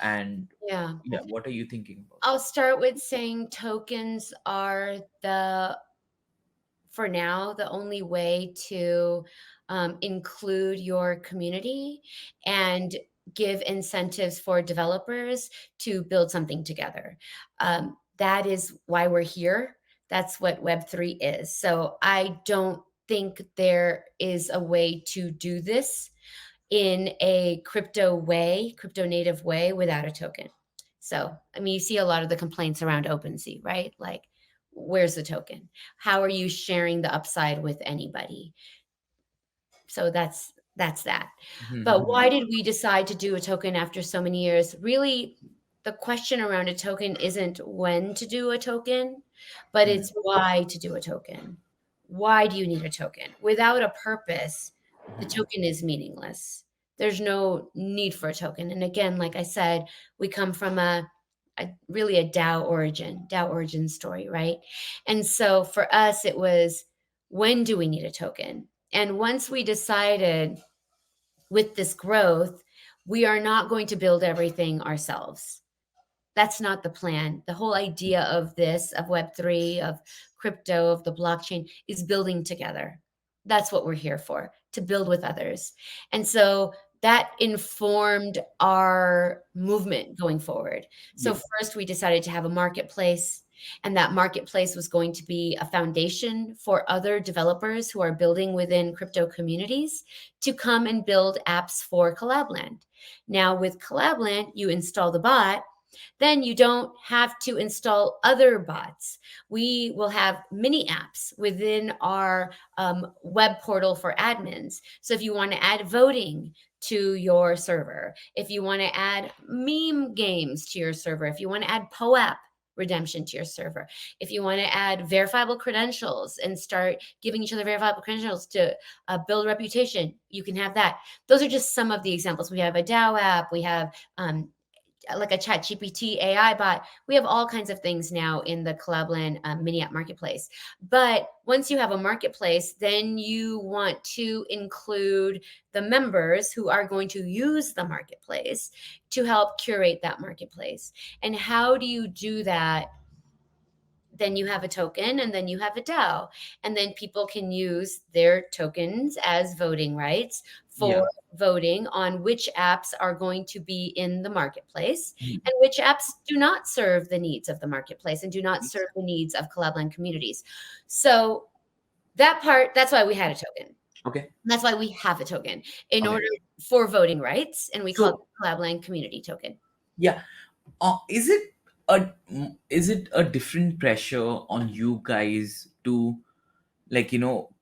Speaker 2: And
Speaker 1: Yeah.
Speaker 2: yeah, what are you thinking about
Speaker 1: I'll start with saying tokens are for now, the only way to include your community and give incentives for developers to build something together. That is why we're here. That's what Web3 is. So I don't think there is a way to do this in a crypto native way without a token. So, I mean, you see a lot of the complaints around OpenSea, right? Like, where's the token? How are you sharing the upside with anybody? So that's that. But
Speaker 2: it?
Speaker 1: why did we decide to do a token after so many years? Really, the question around a token isn't when to do a token, but it's why to do a token. Why do you need a token? Without a purpose, the token is meaningless. There's no need for a token. And again, like I said, we come from really a DAO origin story, right? And so for us, it was, when do we need a token? And once we decided with this growth, we are not going to build everything ourselves. That's not the plan. The whole idea of this, of Web3, of crypto, of the blockchain, is building together. That's what we're here for, to build with others. And so that informed our movement going forward. So
Speaker 2: Yeah.
Speaker 1: first we decided to have a marketplace, and that marketplace was going to be a foundation for other developers who are building within crypto communities to come and build apps for Collabland. Now with Collabland, you install the bot, then you don't have to install other bots. We will have mini apps within our web portal for admins. So if you want to add voting to your server, if you want to add meme games to your server, if you want to add POAP redemption to your server, if you want to add verifiable credentials and start giving each other verifiable credentials to build reputation, you can have that. Those are just some of the examples. We have a DAO app, we have like a chat GPT AI bot. We have all kinds of things now in the Collabland mini app marketplace. But once you have a marketplace, then you want to include the members who are going to use the marketplace to help curate that marketplace. And how do you do that? Then you have a token, and then you have a DAO, and then people can use their tokens as voting rights
Speaker 2: Yeah.
Speaker 1: for voting on which apps are going to be in the marketplace
Speaker 2: Mhm.
Speaker 1: and which apps do not serve the needs of the marketplace and do not serve the needs of Collabland communities. So that part, that's why we had a token.
Speaker 2: Okay.
Speaker 1: That's why we have a token in
Speaker 2: Okay.
Speaker 1: order for voting rights, and we call it
Speaker 2: So
Speaker 1: the Collabland community token.
Speaker 2: yeah, is it a different pressure on you guys to, like,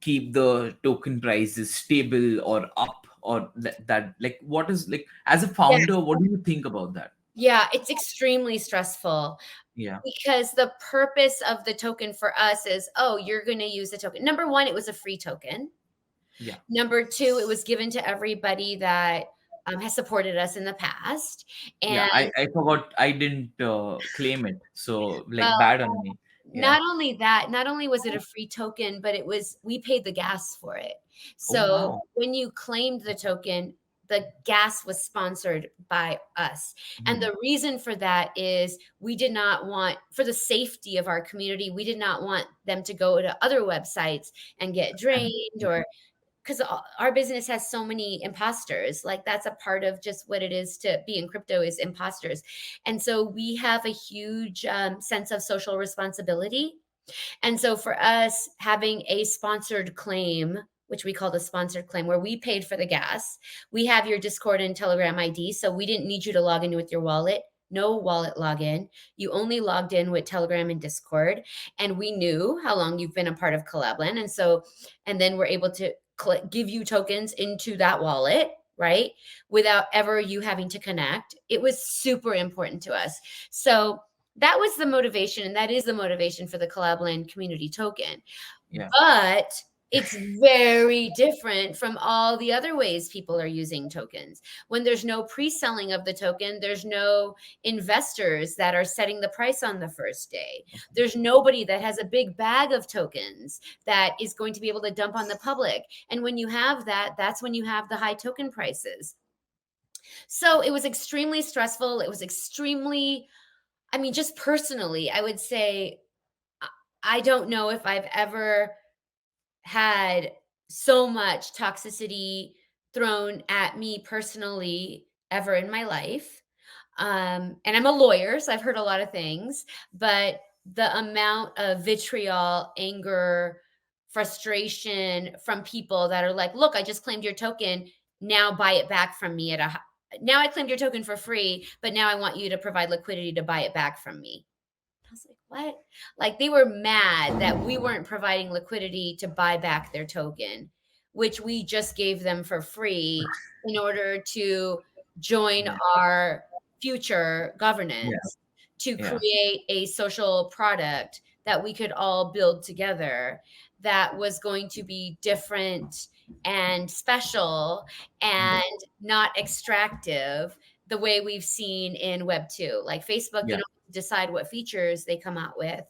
Speaker 2: keep the token prices stable or up, or that, like, what is, like, as a
Speaker 1: Yeah.
Speaker 2: founder, what do you think about that?
Speaker 1: Yeah, it's extremely stressful.
Speaker 2: Yeah.
Speaker 1: Because the purpose of the token for us is, oh, you're going to use the token. Number one, it was a free token.
Speaker 2: Yeah.
Speaker 1: Number two, it was given to everybody that has supported us in the past.
Speaker 2: Yeah.
Speaker 1: And
Speaker 2: I forgot, I didn't claim it, so, like,
Speaker 1: well,
Speaker 2: bad on me. Yeah.
Speaker 1: not only that, not only was it a free token, but we paid the gas for it.
Speaker 2: Oh,
Speaker 1: So
Speaker 2: wow.
Speaker 1: when you claimed the token, the gas was sponsored by us. And
Speaker 2: Mhm.
Speaker 1: the reason for that is we did not want, for the safety of our community, we did not want them to go to other websites and get
Speaker 2: And
Speaker 1: drained, or because our business has so many imposters. Like, that's a part of just what it is to be in crypto, is imposters. And so we have a huge sense of social responsibility. And so for us, having a sponsored claim, which we call the sponsored claim, where we paid for the gas, we have your Discord and Telegram ID. So we didn't need you to log in with your wallet. No wallet login. You only logged in with Telegram and Discord. And we knew how long you've been a part of Collabland. And then we're able to give you tokens into that wallet, right? Without ever you having to connect. It was super important to us. So that was the motivation, and that is the motivation for the Collabland community token.
Speaker 2: Yeah.
Speaker 1: But it's very different from all the other ways people are using tokens. When there's no pre-selling of the token, there's no investors that are setting the price on the first day. There's nobody that has a big bag of tokens that is going to be able to dump on the public. And when you have that, that's when you have the high token prices. So it was extremely stressful. It was extremely, I mean, just personally, I would say, I don't know if I've ever had so much toxicity thrown at me personally ever in my life. And I'm a lawyer, so I've heard a lot of things, but the amount of vitriol, anger, frustration from people that are like, look, I just claimed your token. Now buy it back from me now I claimed your token for free, but now I want you to provide liquidity to buy it back from me. I was like, what? Like they were mad that we weren't providing liquidity to buy back their token, which we just gave them for free in order to join
Speaker 2: Yeah.
Speaker 1: our future
Speaker 2: Yeah.
Speaker 1: governance, to
Speaker 2: Yeah.
Speaker 1: create a social product that we could all build together that was going to be different and special and not extractive the way we've seen in Web 2. Like Facebook, you
Speaker 2: Yeah.
Speaker 1: know, decide what features they come out with.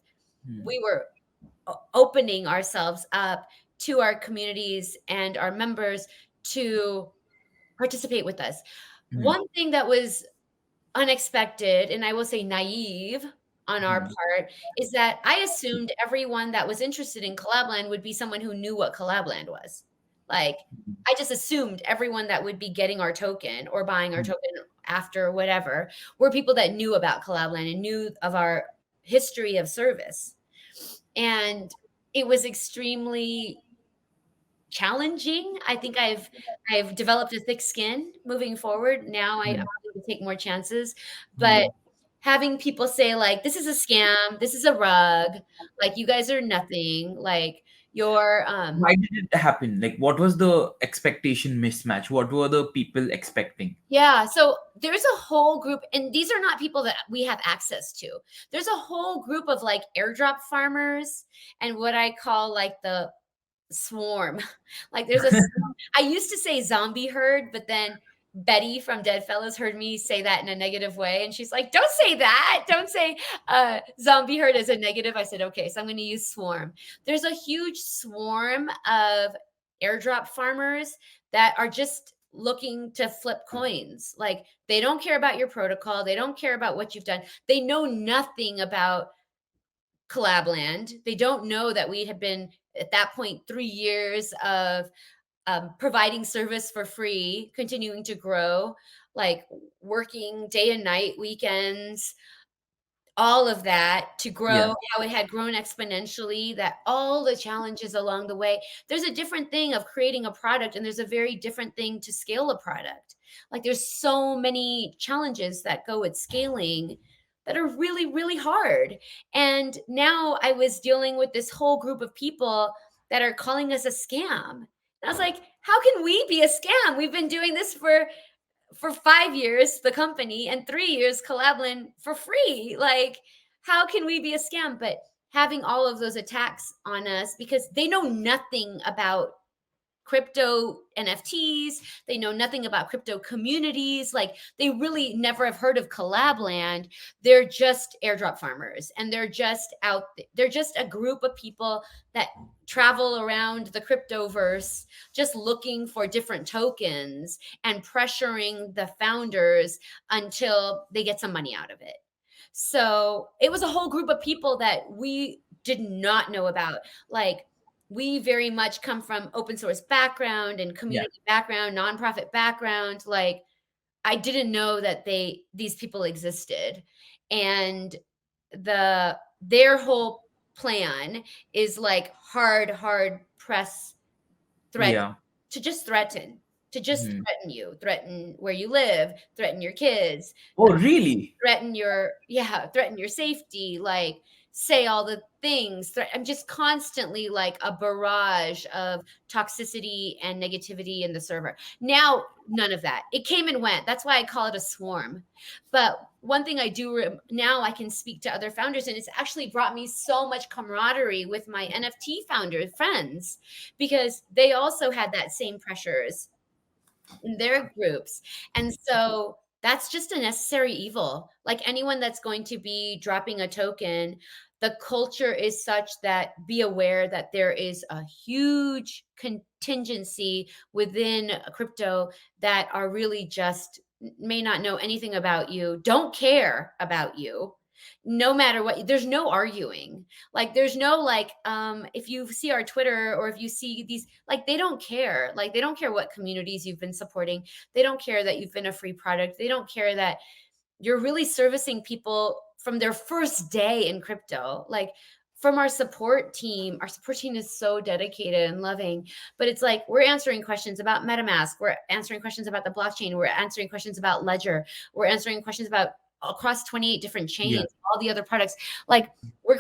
Speaker 2: Hmm.
Speaker 1: We were opening ourselves up to our communities and our members to participate with us.
Speaker 2: Hmm.
Speaker 1: One thing that was unexpected, and I will say naive on our
Speaker 2: Hmm.
Speaker 1: part, is that I assumed everyone that was interested in Collabland would be someone who knew what Collabland was. Like, I just assumed everyone that would be getting our token or buying our
Speaker 2: Hmm.
Speaker 1: token after whatever were people that knew about Collabland and knew of our history of service. And it was extremely challenging. I think I've developed a thick skin moving forward. Now I'm
Speaker 2: Hmm.
Speaker 1: willing to take more chances, but
Speaker 2: Hmm.
Speaker 1: having people say like, "This is a scam, this is a rug, like, you guys are nothing, like, you're"
Speaker 2: Why did it happen? Like, what was the expectation mismatch? What were the people expecting?
Speaker 1: Yeah, so there's a whole group, and these are not people that we have access to. There's a whole group of, like, airdrop farmers and what I call, like, the swarm. Like there's a swarm. I used to say zombie herd, but then Betty from Deadfellows heard me say that in a negative way. And she's like, don't say that. Don't say zombie herd as a negative. I said, okay, so I'm going to use swarm. There's a huge swarm of airdrop farmers that are just looking to flip coins. Like they don't care about your protocol. They don't care about what you've done. They know nothing about Collabland. They don't know that we have been at that point 3 years of providing service for free, continuing to grow, like working day and night, weekends, all of that to
Speaker 2: Yeah.
Speaker 1: grow, how it had grown exponentially, that all the challenges along the way. There's a different thing of creating a product, and there's a very different thing to scale a product. Like there's so many challenges that go with scaling that are really, really hard. And now I was dealing with this whole group of people that are calling us a scam. And I was like, how can we be a scam? We've been doing this for 5 years, the company, and 3 years, Collabland for free. Like, how can we be a scam? But having all of those attacks on us because they know nothing about crypto NFTs. They know nothing about crypto communities. Like they really never have heard of Collabland. They're just airdrop farmers and they're just they're just a group of people that travel around the cryptoverse just looking for different tokens and pressuring the founders until they get some money out of it. So it was a whole group of people that we did not know about. Like we very much come from open source background and
Speaker 2: Yeah.
Speaker 1: community background, nonprofit background. Like I didn't know that these people existed. And their whole plan is like hard press threat
Speaker 2: Yeah.
Speaker 1: to just threaten,
Speaker 2: Hmm.
Speaker 1: you, threaten where you live, threaten your kids,
Speaker 2: Oh, really?
Speaker 1: threaten your safety, like say all the things. I'm just constantly like a barrage of toxicity and negativity in the server. Now, none of that. It came and went. That's why I call it a swarm. But one thing I do now, I can speak to other founders, and it's actually brought me so much camaraderie with my NFT founder friends, because they also had that same pressures in their groups. And so that's just a necessary evil. Like anyone that's going to be dropping a token, the culture is such that be aware that there is a huge contingency within crypto that are really just may not know anything about you, don't care about you. No matter what, there's no arguing. Like there's no like if you see our Twitter, or if you see these, like they don't care. Like they don't care what communities you've been supporting. They don't care that you've been a free product. They don't care that you're really servicing people from their first day in crypto. Like from our support team is so dedicated and loving, but it's like we're answering questions about MetaMask, we're answering questions about the blockchain, we're answering questions about Ledger, we're answering questions about across 28 different
Speaker 2: Yeah.
Speaker 1: chains, all the other products. Like we're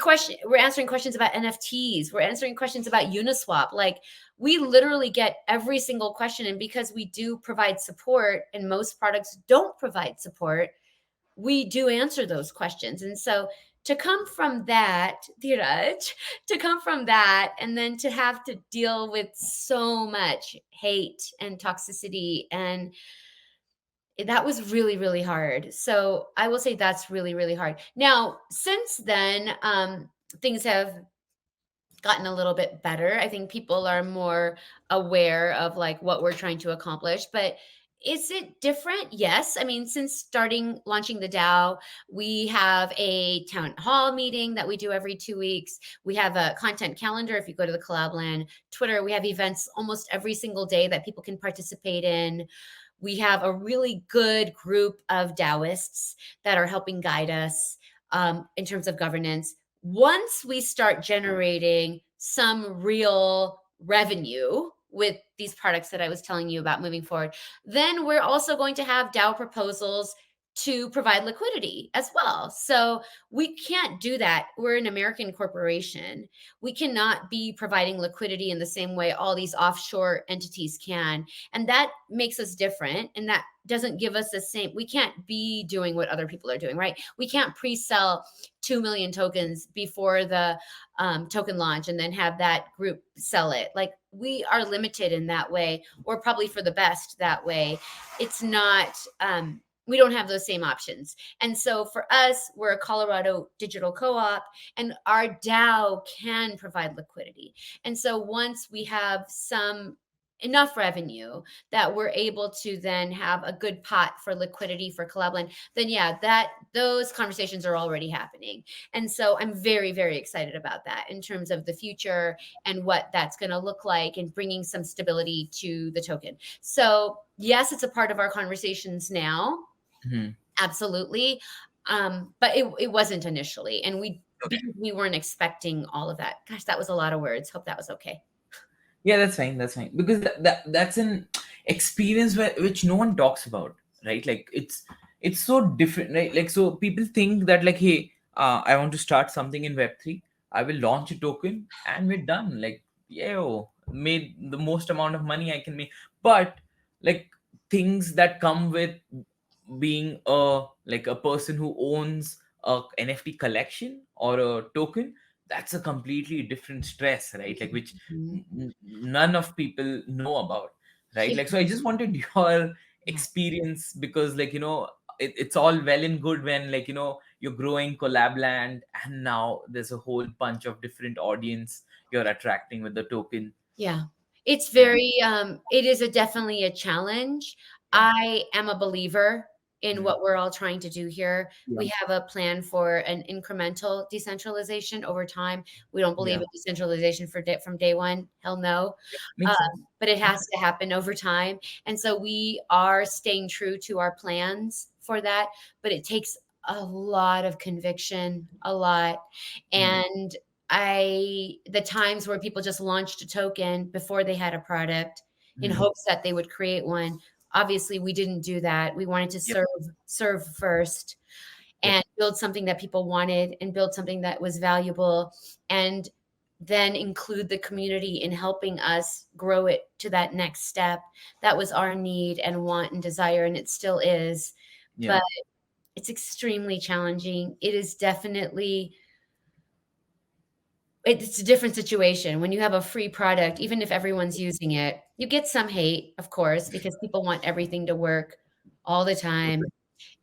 Speaker 1: answering questions about NFTs, we're answering questions about Uniswap. Like we literally get every single question. And because we do provide support and most products don't provide support, we do answer those questions. And so to come from that, Dheeraj, to come from that, and then to have to deal with so much hate and toxicity, and that was really, really hard. So I will say that's really, really hard. Now, since then, things have gotten a little bit better. I think people are more aware of like what we're trying to accomplish, but is it different? Yes. I mean, since launching the DAO, we have a town hall meeting that we do every 2 weeks. We have a content calendar. If you go to the Collabland Twitter, we have events almost every single day that people can participate in. We have a really good group of DAOists that are helping guide us in terms of governance. Once we start generating some real revenue with these products that I was telling you about moving forward, then we're also going to have DAO proposals to provide liquidity as well. So we can't do that. We're an American corporation. We cannot be providing liquidity in the same way all these offshore entities can. And that makes us different. And that doesn't give us the same, we can't be doing what other people are doing, right? We can't pre-sell 2 million tokens before the token launch and then have that group sell it. Like we are limited in that way, or probably for the best that way. It's not, we don't have those same options. And so for us, we're a Colorado digital co-op, and our DAO can provide liquidity. And so once we have enough revenue that we're able to then have a good pot for liquidity for Collabland, then yeah, those conversations are already happening. And so I'm very, very excited about that in terms of the future and what that's going to look like and bringing some stability to the token. So yes, it's a part of our conversations now.
Speaker 2: Hmm.
Speaker 1: Absolutely. But it wasn't initially. And
Speaker 2: Okay.
Speaker 1: because we weren't expecting all of that. Gosh, that was a lot of words. Hope that was okay.
Speaker 2: Yeah, that's fine. That's fine because that's an experience which no one talks about, right? Like it's so different, right? Like so people think that like, hey, I want to start something in Web3. I will launch a token and we're done. Like, yo, made the most amount of money I can make. But like things that come with being a person who owns a NFT collection or a token, that's a completely different stress, right? Like which
Speaker 1: Mhm.
Speaker 2: none of people know about, right?
Speaker 1: Yeah.
Speaker 2: Like so I just wanted your
Speaker 1: Yeah.
Speaker 2: experience because like it's all well and good when like you're growing Collabland and now there's a whole bunch of different audience you're attracting with the token.
Speaker 1: Yeah. It's
Speaker 2: Yeah.
Speaker 1: very, it is definitely a challenge.
Speaker 2: Yeah.
Speaker 1: I am a believer in
Speaker 2: Mhm.
Speaker 1: what we're all trying to do here.
Speaker 2: Yeah.
Speaker 1: We have a plan for an incremental decentralization over time. We don't believe
Speaker 2: Yeah.
Speaker 1: in decentralization from day one. Hell no.
Speaker 2: Makes sense.
Speaker 1: But it has to happen over time. And so we are staying true to our plans for that, but it takes a lot of conviction, a lot.
Speaker 2: Mhm.
Speaker 1: And the times where people just launched a token before they had a product in
Speaker 2: Mhm.
Speaker 1: hopes that they would create one. Obviously, we didn't do that. We wanted to
Speaker 2: Yep.
Speaker 1: serve first.
Speaker 2: Yep.
Speaker 1: and build something that people wanted and build something that was valuable, and then include the community in helping us grow it to that next step. That was our need and want and desire, and it still is.
Speaker 2: Yeah.
Speaker 1: But it's extremely challenging. It is definitely, it's a different situation. When you have a free product, even if everyone's using it, you get some hate, of course, because people want everything to work all the time.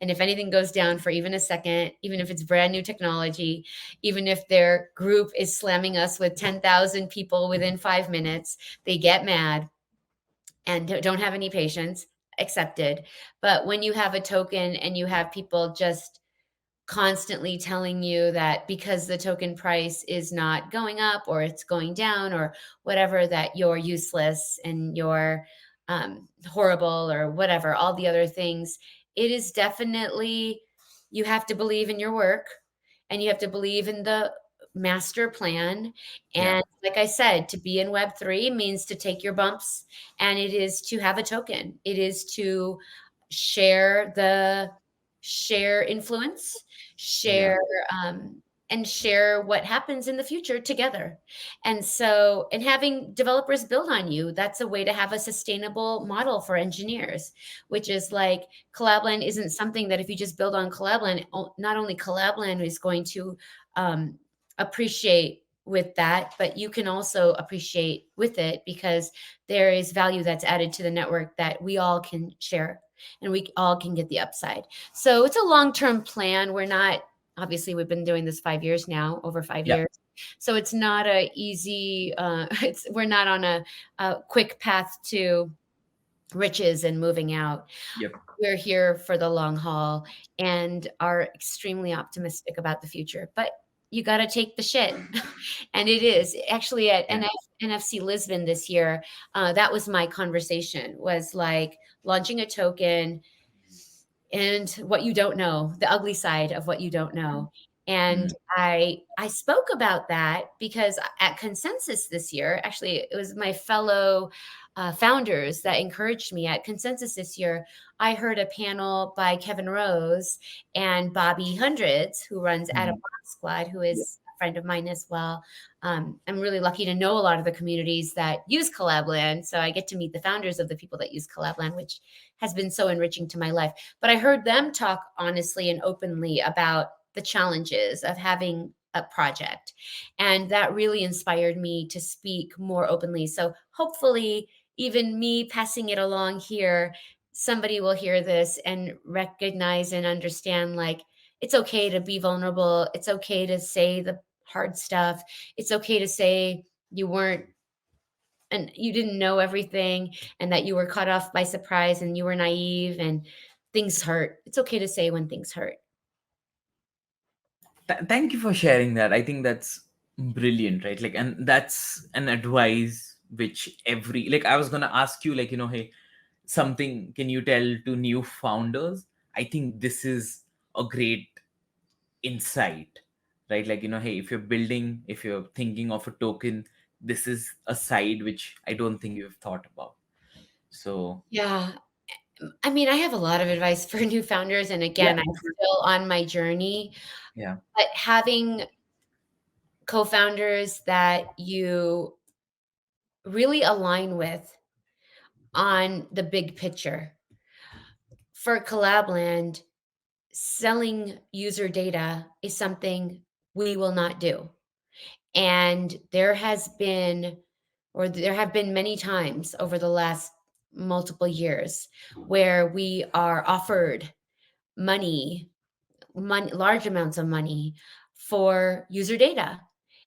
Speaker 1: And if anything goes down for even a second, even if it's brand new technology, even if their group is slamming us with 10,000 people within 5 minutes, they get mad and don't have any patience. Accepted. But when you have a token and you have people just constantly telling you that because the token price is not going up or it's going down or whatever, that you're useless and you're horrible or whatever, all the other things, it is definitely, you have to believe in your work and you have to believe in the master plan.
Speaker 2: Yeah.
Speaker 1: And like I said, to be in Web3 means to take your bumps, and it is to have a token. It is to share the share influence,
Speaker 2: Yeah.
Speaker 1: share and share what happens in the future together. And so, and having developers build on you, that's a way to have a sustainable model for engineers, which is like Collabland isn't something that if you just build on Collabland, not only Collabland is going to appreciate with that, but you can also appreciate with it because there is value that's added to the network that we all can share and we all can get the upside. So it's a long-term plan. We're not, obviously we've been doing this 5 years now, over five
Speaker 2: Yeah.
Speaker 1: years. So it's not a easy, we're not on a quick path to riches and moving out.
Speaker 2: Yep.
Speaker 1: We're here for the long haul and are extremely optimistic about the future. But you got to take the shit. And it is actually at
Speaker 2: Yeah.
Speaker 1: NFC Lisbon this year. That was my conversation, was like launching a token and what you don't know, the ugly side of what you don't know. And
Speaker 2: Mm.
Speaker 1: I spoke about that because at Consensus this year, actually, it was my fellow founders that encouraged me at Consensus this year. I heard a panel by Kevin Rose and Bobby Hundreds, who runs Adam
Speaker 2: Mm.
Speaker 1: Squad, who is a friend of mine as well. I'm really lucky to know a lot of the communities that use Collabland, so I get to meet the founders of the people that use Collabland, which has been so enriching to my life. But I heard them talk honestly and openly about the challenges of having a project. And that really inspired me to speak more openly. So hopefully, even me passing it along here, somebody will hear this and recognize and understand, like, it's okay to be vulnerable. It's okay to say the hard stuff. It's okay to say you weren't and you didn't know everything and that you were caught off by surprise and you were naive and things hurt. It's okay to say when things hurt.
Speaker 2: Thank you for sharing that. I think that's brilliant, right? Like, and that's an advice which every, like, I was gonna ask you, like, hey, something can you tell to new founders? I think this is a great insight, right? Like, hey, if you're building, if you're thinking of a token, this is a side which I don't think you've thought about. So
Speaker 1: Yeah. I mean, I have a lot of advice for new founders. And
Speaker 2: yeah.
Speaker 1: again, I'm still on my journey,
Speaker 2: Yeah.
Speaker 1: but having co-founders that you really align with on the big picture. For Collabland, selling user data is something we will not do. And there have been many times over the last multiple years where we are offered money, large amounts of money for user data.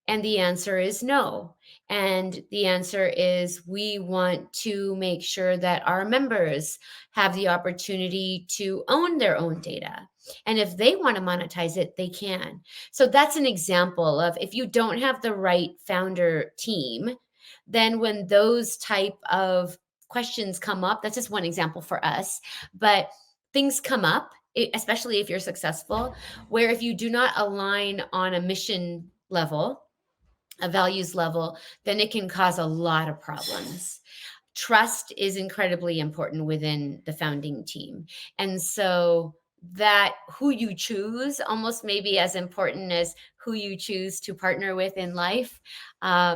Speaker 1: And the answer is no. And the answer is we want to make sure that our members have the opportunity to own their own data. And if they want to monetize it, they can. So that's an example of, if you don't have the right founder team, then when those type of questions come up, that's just one example for us, but things come up, especially if you're successful, where if you do not align on a mission level, a values level, then it can cause a lot of problems. Trust is incredibly important within the founding team. And so that who you choose almost maybe as important as who you choose to partner with in life,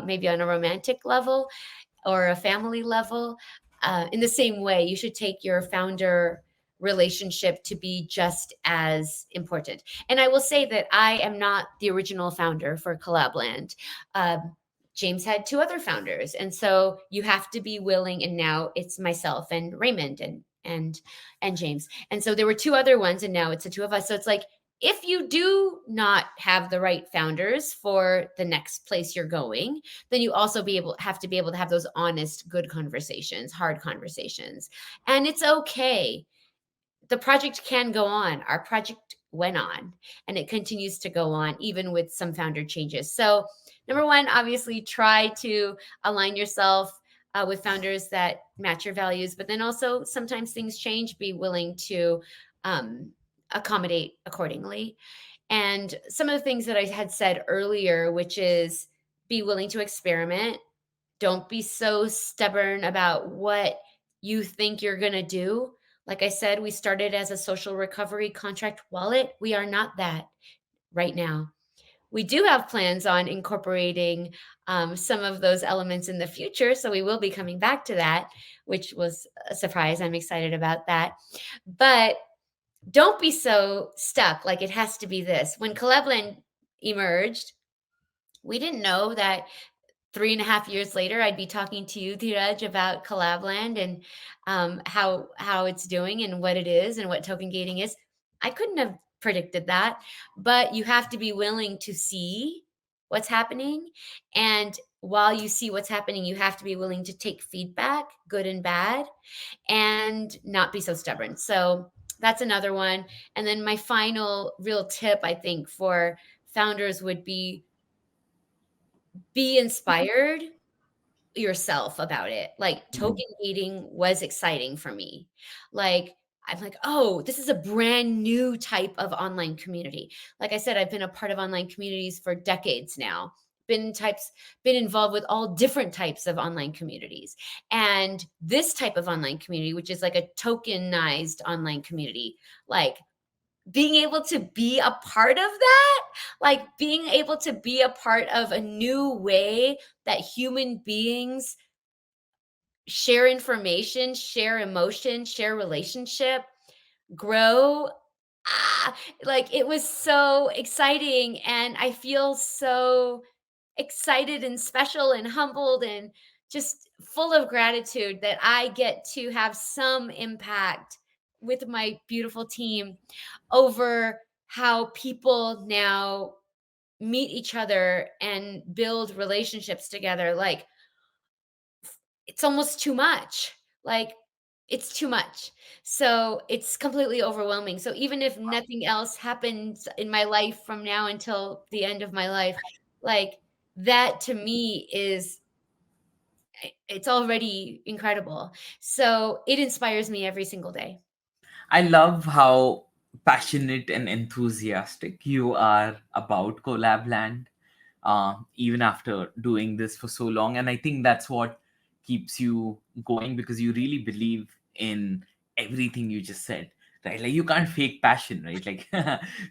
Speaker 1: maybe on a romantic level or a family level. In the same way, you should take your founder relationship to be just as important. And I will say that I am not the original founder for Collabland. James had two other founders, and so you have to be willing. And now it's myself and Raymond and James, and so there were two other ones, and now it's the two of us. So it's like, if you do not have the right founders for the next place you're going, then you also have to be able to have those honest, good conversations, hard conversations. And it's okay. The project can go on. Our project went on and it continues to go on, even with some founder changes. So, number one, obviously try to align yourself with founders that match your values, but then also sometimes things change, be willing to um, accommodate accordingly. And some of the things that I had said earlier, which is be willing to experiment. Don't be so stubborn about what you think you're going to do. Like I said, we started as a social recovery contract wallet. We are not that right now. We do have plans on incorporating some of those elements in the future. So we will be coming back to that, which was a surprise. I'm excited about that. But don't be so stuck like it has to be this. When Collabland emerged, we didn't know that 3.5 years later, I'd be talking to you, Dheeraj, about Collabland and how it's doing and what it is and what token gating is. I couldn't have predicted that, but you have to be willing to see what's happening. And while you see what's happening, you have to be willing to take feedback, good and bad, and not be so stubborn. So that's another one. And then my final real tip, I think, for founders would be inspired yourself about it. Like,
Speaker 2: Mhm.
Speaker 1: token gating was exciting for me. Like, I'm like, "Oh, this is a brand new type of online community." Like I said, I've been a part of online communities for decades now. Been involved with all different types of online communities. And this type of online community, which is like a tokenized online community, like being able to be a part of that, like being able to be a part of a new way that human beings share information, share emotion, share relationship, grow. Like it was so exciting. And I feel so excited and special and humbled and just full of gratitude that I get to have some impact with my beautiful team over how people now meet each other and build relationships together. Like, it's almost too much. Like, it's too much. So it's completely overwhelming. So even if nothing else happens in my life from now until the end of my life, like that to me is it's already incredible. So it inspires me every single day.
Speaker 2: I love how passionate and enthusiastic you are about Collabland, even after doing this for so long. And I think that's what keeps you going, because you really believe in everything you just said, right? Like you can't fake passion, right? Like,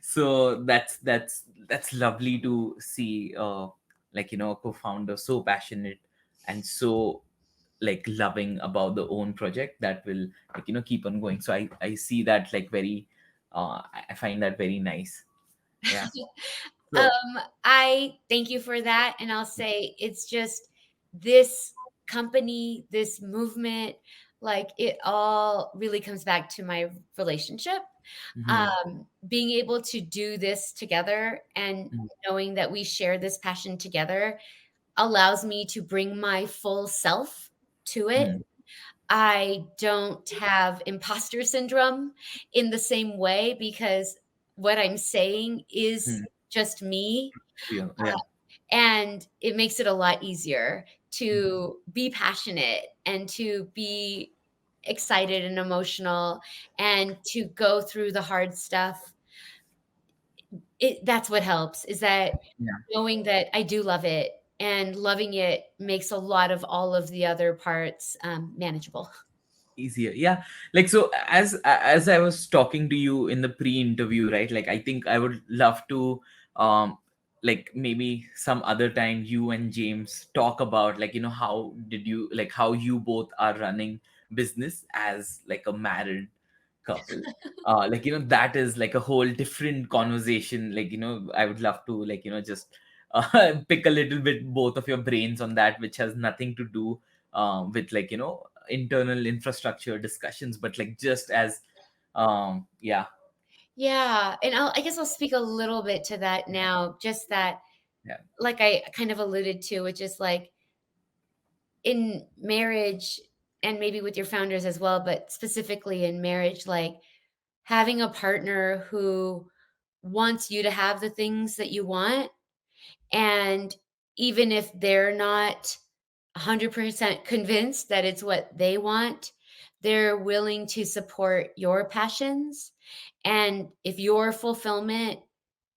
Speaker 2: so that's lovely to see. Like, a co-founder so passionate and so like loving about the own project that will, like, keep on going. So I see that like very, I find that very nice. Yeah. So.
Speaker 1: I thank you for that. And I'll say it's just this company, this movement, like it all really comes back to my relationship.
Speaker 2: Mhm.
Speaker 1: Being able to do this together and
Speaker 2: Mhm.
Speaker 1: knowing that we share this passion together allows me to bring my full self to it.
Speaker 2: Mhm.
Speaker 1: I don't have imposter syndrome in the same way because what I'm saying is
Speaker 2: Mhm.
Speaker 1: just me.
Speaker 2: Yeah. Yeah.
Speaker 1: And it makes it a lot easier
Speaker 2: Mhm.
Speaker 1: to be passionate and to be excited and emotional and to go through the hard stuff. That's what helps, is that
Speaker 2: Yeah.
Speaker 1: knowing that I do love it, and loving it makes a lot of all of the other parts manageable.
Speaker 2: easier. Yeah, like, so as I was talking to you in the pre-interview, right, like I think I would love to um like maybe some other time you and James talk about, like, how did you, like, how you both are running business as like a married couple. Like, that is like a whole different conversation. Like, I would love to, like, just pick a little bit both of your brains on that, which has nothing to do with, like, internal infrastructure discussions, but like just as yeah.
Speaker 1: Yeah, and I guess I'll speak a little bit to that
Speaker 2: Yeah.
Speaker 1: now, just that,
Speaker 2: Yeah.
Speaker 1: like I kind of alluded to, which is like in marriage and maybe with your founders as well, but specifically in marriage, like having a partner who wants you to have the things that you want. And even if they're not 100% convinced that it's what they want, they're willing to support your passions. And if your fulfillment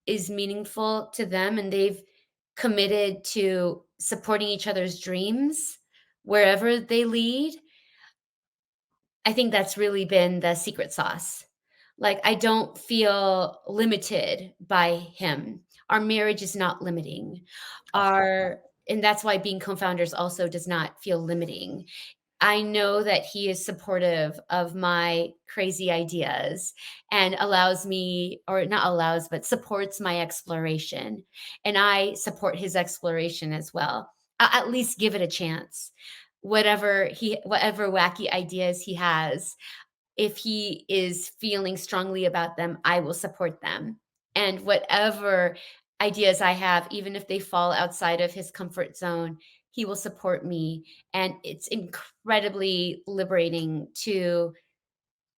Speaker 1: is meaningful to them and they've committed to supporting each other's dreams wherever they lead, I think that's really been the secret sauce. Like, I don't feel limited by him. Our marriage is not limiting.
Speaker 2: Of course.
Speaker 1: Our and that's why being co-founders also does not feel limiting. I know that he is supportive of my crazy ideas and allows me, or not allows, but supports my exploration. And I support his exploration as well. At least give it a chance. Whatever wacky ideas he has, if he is feeling strongly about them, I will support them. And whatever ideas I have, even if they fall outside of his comfort zone, he will support me. And it's incredibly liberating to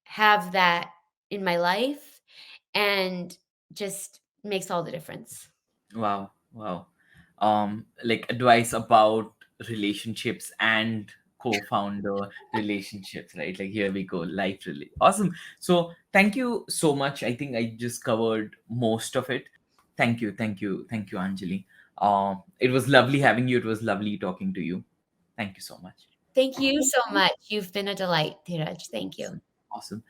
Speaker 1: have that in my life and just makes all the difference.
Speaker 2: Wow, wow. Like advice about relationships and co-founder relationships, right? Like here we go, life really awesome. So thank you so much. I think I just covered most of it. Thank you, thank you, thank you, Anjali. It was lovely having you. It was lovely talking to you. Thank you so much.
Speaker 1: Thank you so much. You've been a delight, Dheeraj. Thank you.
Speaker 2: Awesome. Awesome.